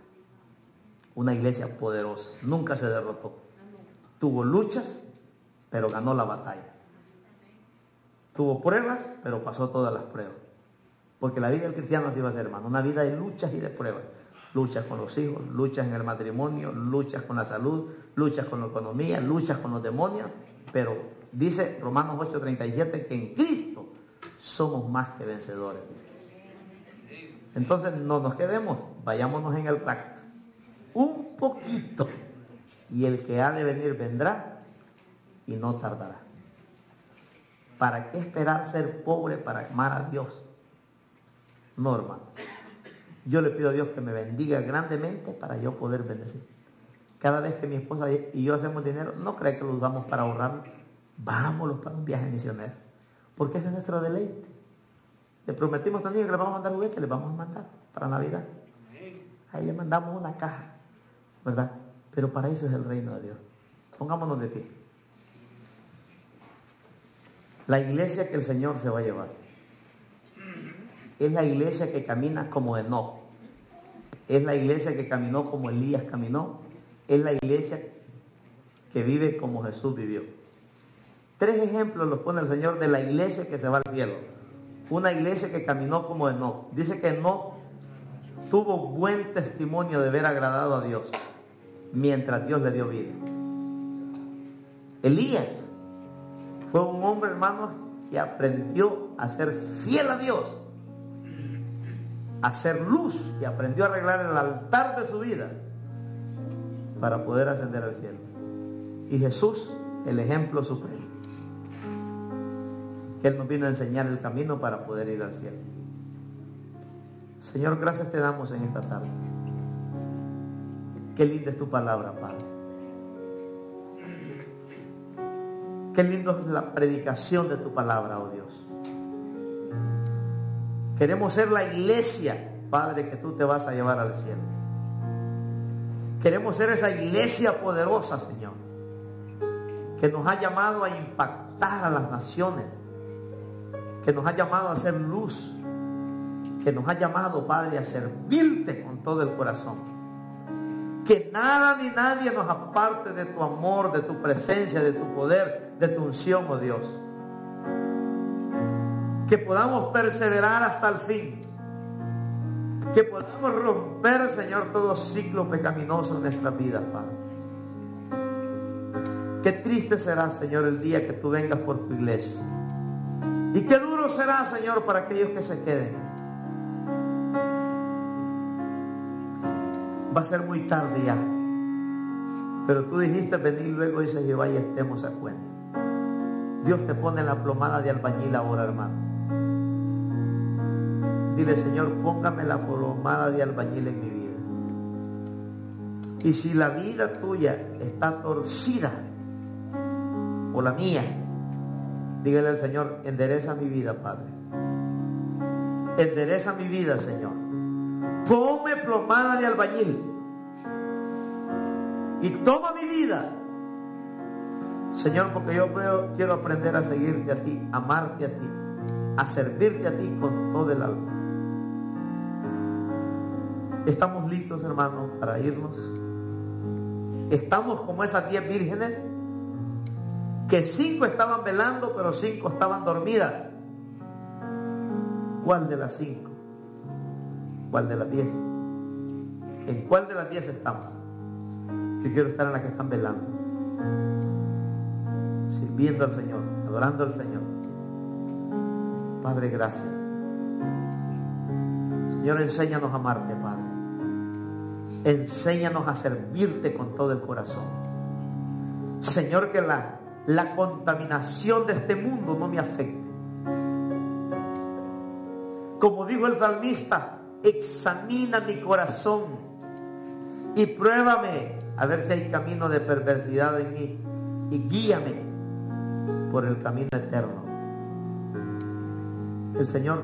Una iglesia poderosa. Nunca se derrotó. Tuvo luchas, pero ganó la batalla. Tuvo pruebas, pero pasó todas las pruebas. Porque la vida del cristiano así va a ser, hermano. Una vida de luchas y de pruebas. Luchas con los hijos, luchas en el matrimonio, luchas con la salud, luchas con la economía, luchas con los demonios. Pero dice Romanos 8:37 que en Cristo somos más que vencedores. Dice. Entonces no nos quedemos, vayámonos en el pacto. Un poquito. Y el que ha de venir vendrá y no tardará. ¿Para qué esperar ser pobre para amar a Dios? No, hermano. Yo le pido a Dios que me bendiga grandemente para yo poder bendecir. Cada vez que mi esposa y yo hacemos dinero, no cree que lo usamos para ahorrar. Vámonos para un viaje misionero. Porque ese es nuestro deleite. Le prometimos también que le vamos a mandar juguetes, le vamos a mandar para Navidad. Ahí le mandamos una caja, ¿verdad? Pero para eso es el reino de Dios. Pongámonos de pie. La iglesia que el Señor se va a llevar es la iglesia que camina como Enoc. Es la iglesia que caminó como Elías caminó. Es la iglesia que vive como Jesús vivió. 3 ejemplos los pone el Señor de la iglesia que se va al cielo. Una iglesia que caminó como Enoc. Dice que Enoc tuvo buen testimonio de haber agradado a Dios mientras Dios le dio vida. Elías fue un hombre, hermanos, que aprendió a ser fiel a Dios, a ser luz, y aprendió a arreglar el altar de su vida para poder ascender al cielo. Y Jesús, el ejemplo supremo, que Él nos vino a enseñar el camino para poder ir al cielo. Señor, gracias te damos en esta tarde. Qué linda es tu palabra, Padre. Qué lindo es la predicación de tu palabra, oh Dios. Queremos ser la iglesia, Padre, que tú te vas a llevar al cielo. Queremos ser esa iglesia poderosa, Señor, que nos ha llamado a impactar a las naciones, que nos ha llamado a ser luz, que nos ha llamado, Padre, a servirte con todo el corazón. Que nada ni nadie nos aparte de tu amor, de tu presencia, de tu poder, de tu unción, oh Dios. Que podamos perseverar hasta el fin. Que podamos romper, Señor, todo ciclo pecaminoso en nuestras vidas, Padre. Qué triste será, Señor, el día que tú vengas por tu iglesia. Y qué duro será, Señor, para aquellos que se queden. Va a ser muy tarde ya. Pero tú dijiste venir luego y se lleva y estemos a cuenta. Dios te pone la plomada de albañil ahora, hermano. Dile, Señor, póngame la plomada de albañil en mi vida. Y si la vida tuya está torcida, o la mía, dígale al Señor, endereza mi vida, Padre. Endereza mi vida, Señor. Ponme plomada de albañil y toma mi vida, Señor, porque yo quiero aprender a seguirte a ti, amarte a ti, a servirte a ti con todo el alma. Estamos listos, hermanos, para irnos. Estamos como esas 10 vírgenes, que 5 estaban velando, pero 5 estaban dormidas. ¿Cuál de las 5? ¿Cuál de las 10? ¿En cuál de las 10 estamos? Yo quiero estar en las que están velando, sirviendo al Señor, adorando al Señor. Padre, gracias. Señor, enséñanos a amarte, Padre. Enséñanos a servirte con todo el corazón. Señor, que la contaminación de este mundo no me afecte. Como dijo el salmista, examina mi corazón y pruébame a ver si hay camino de perversidad en mí, y guíame por el camino eterno. El Señor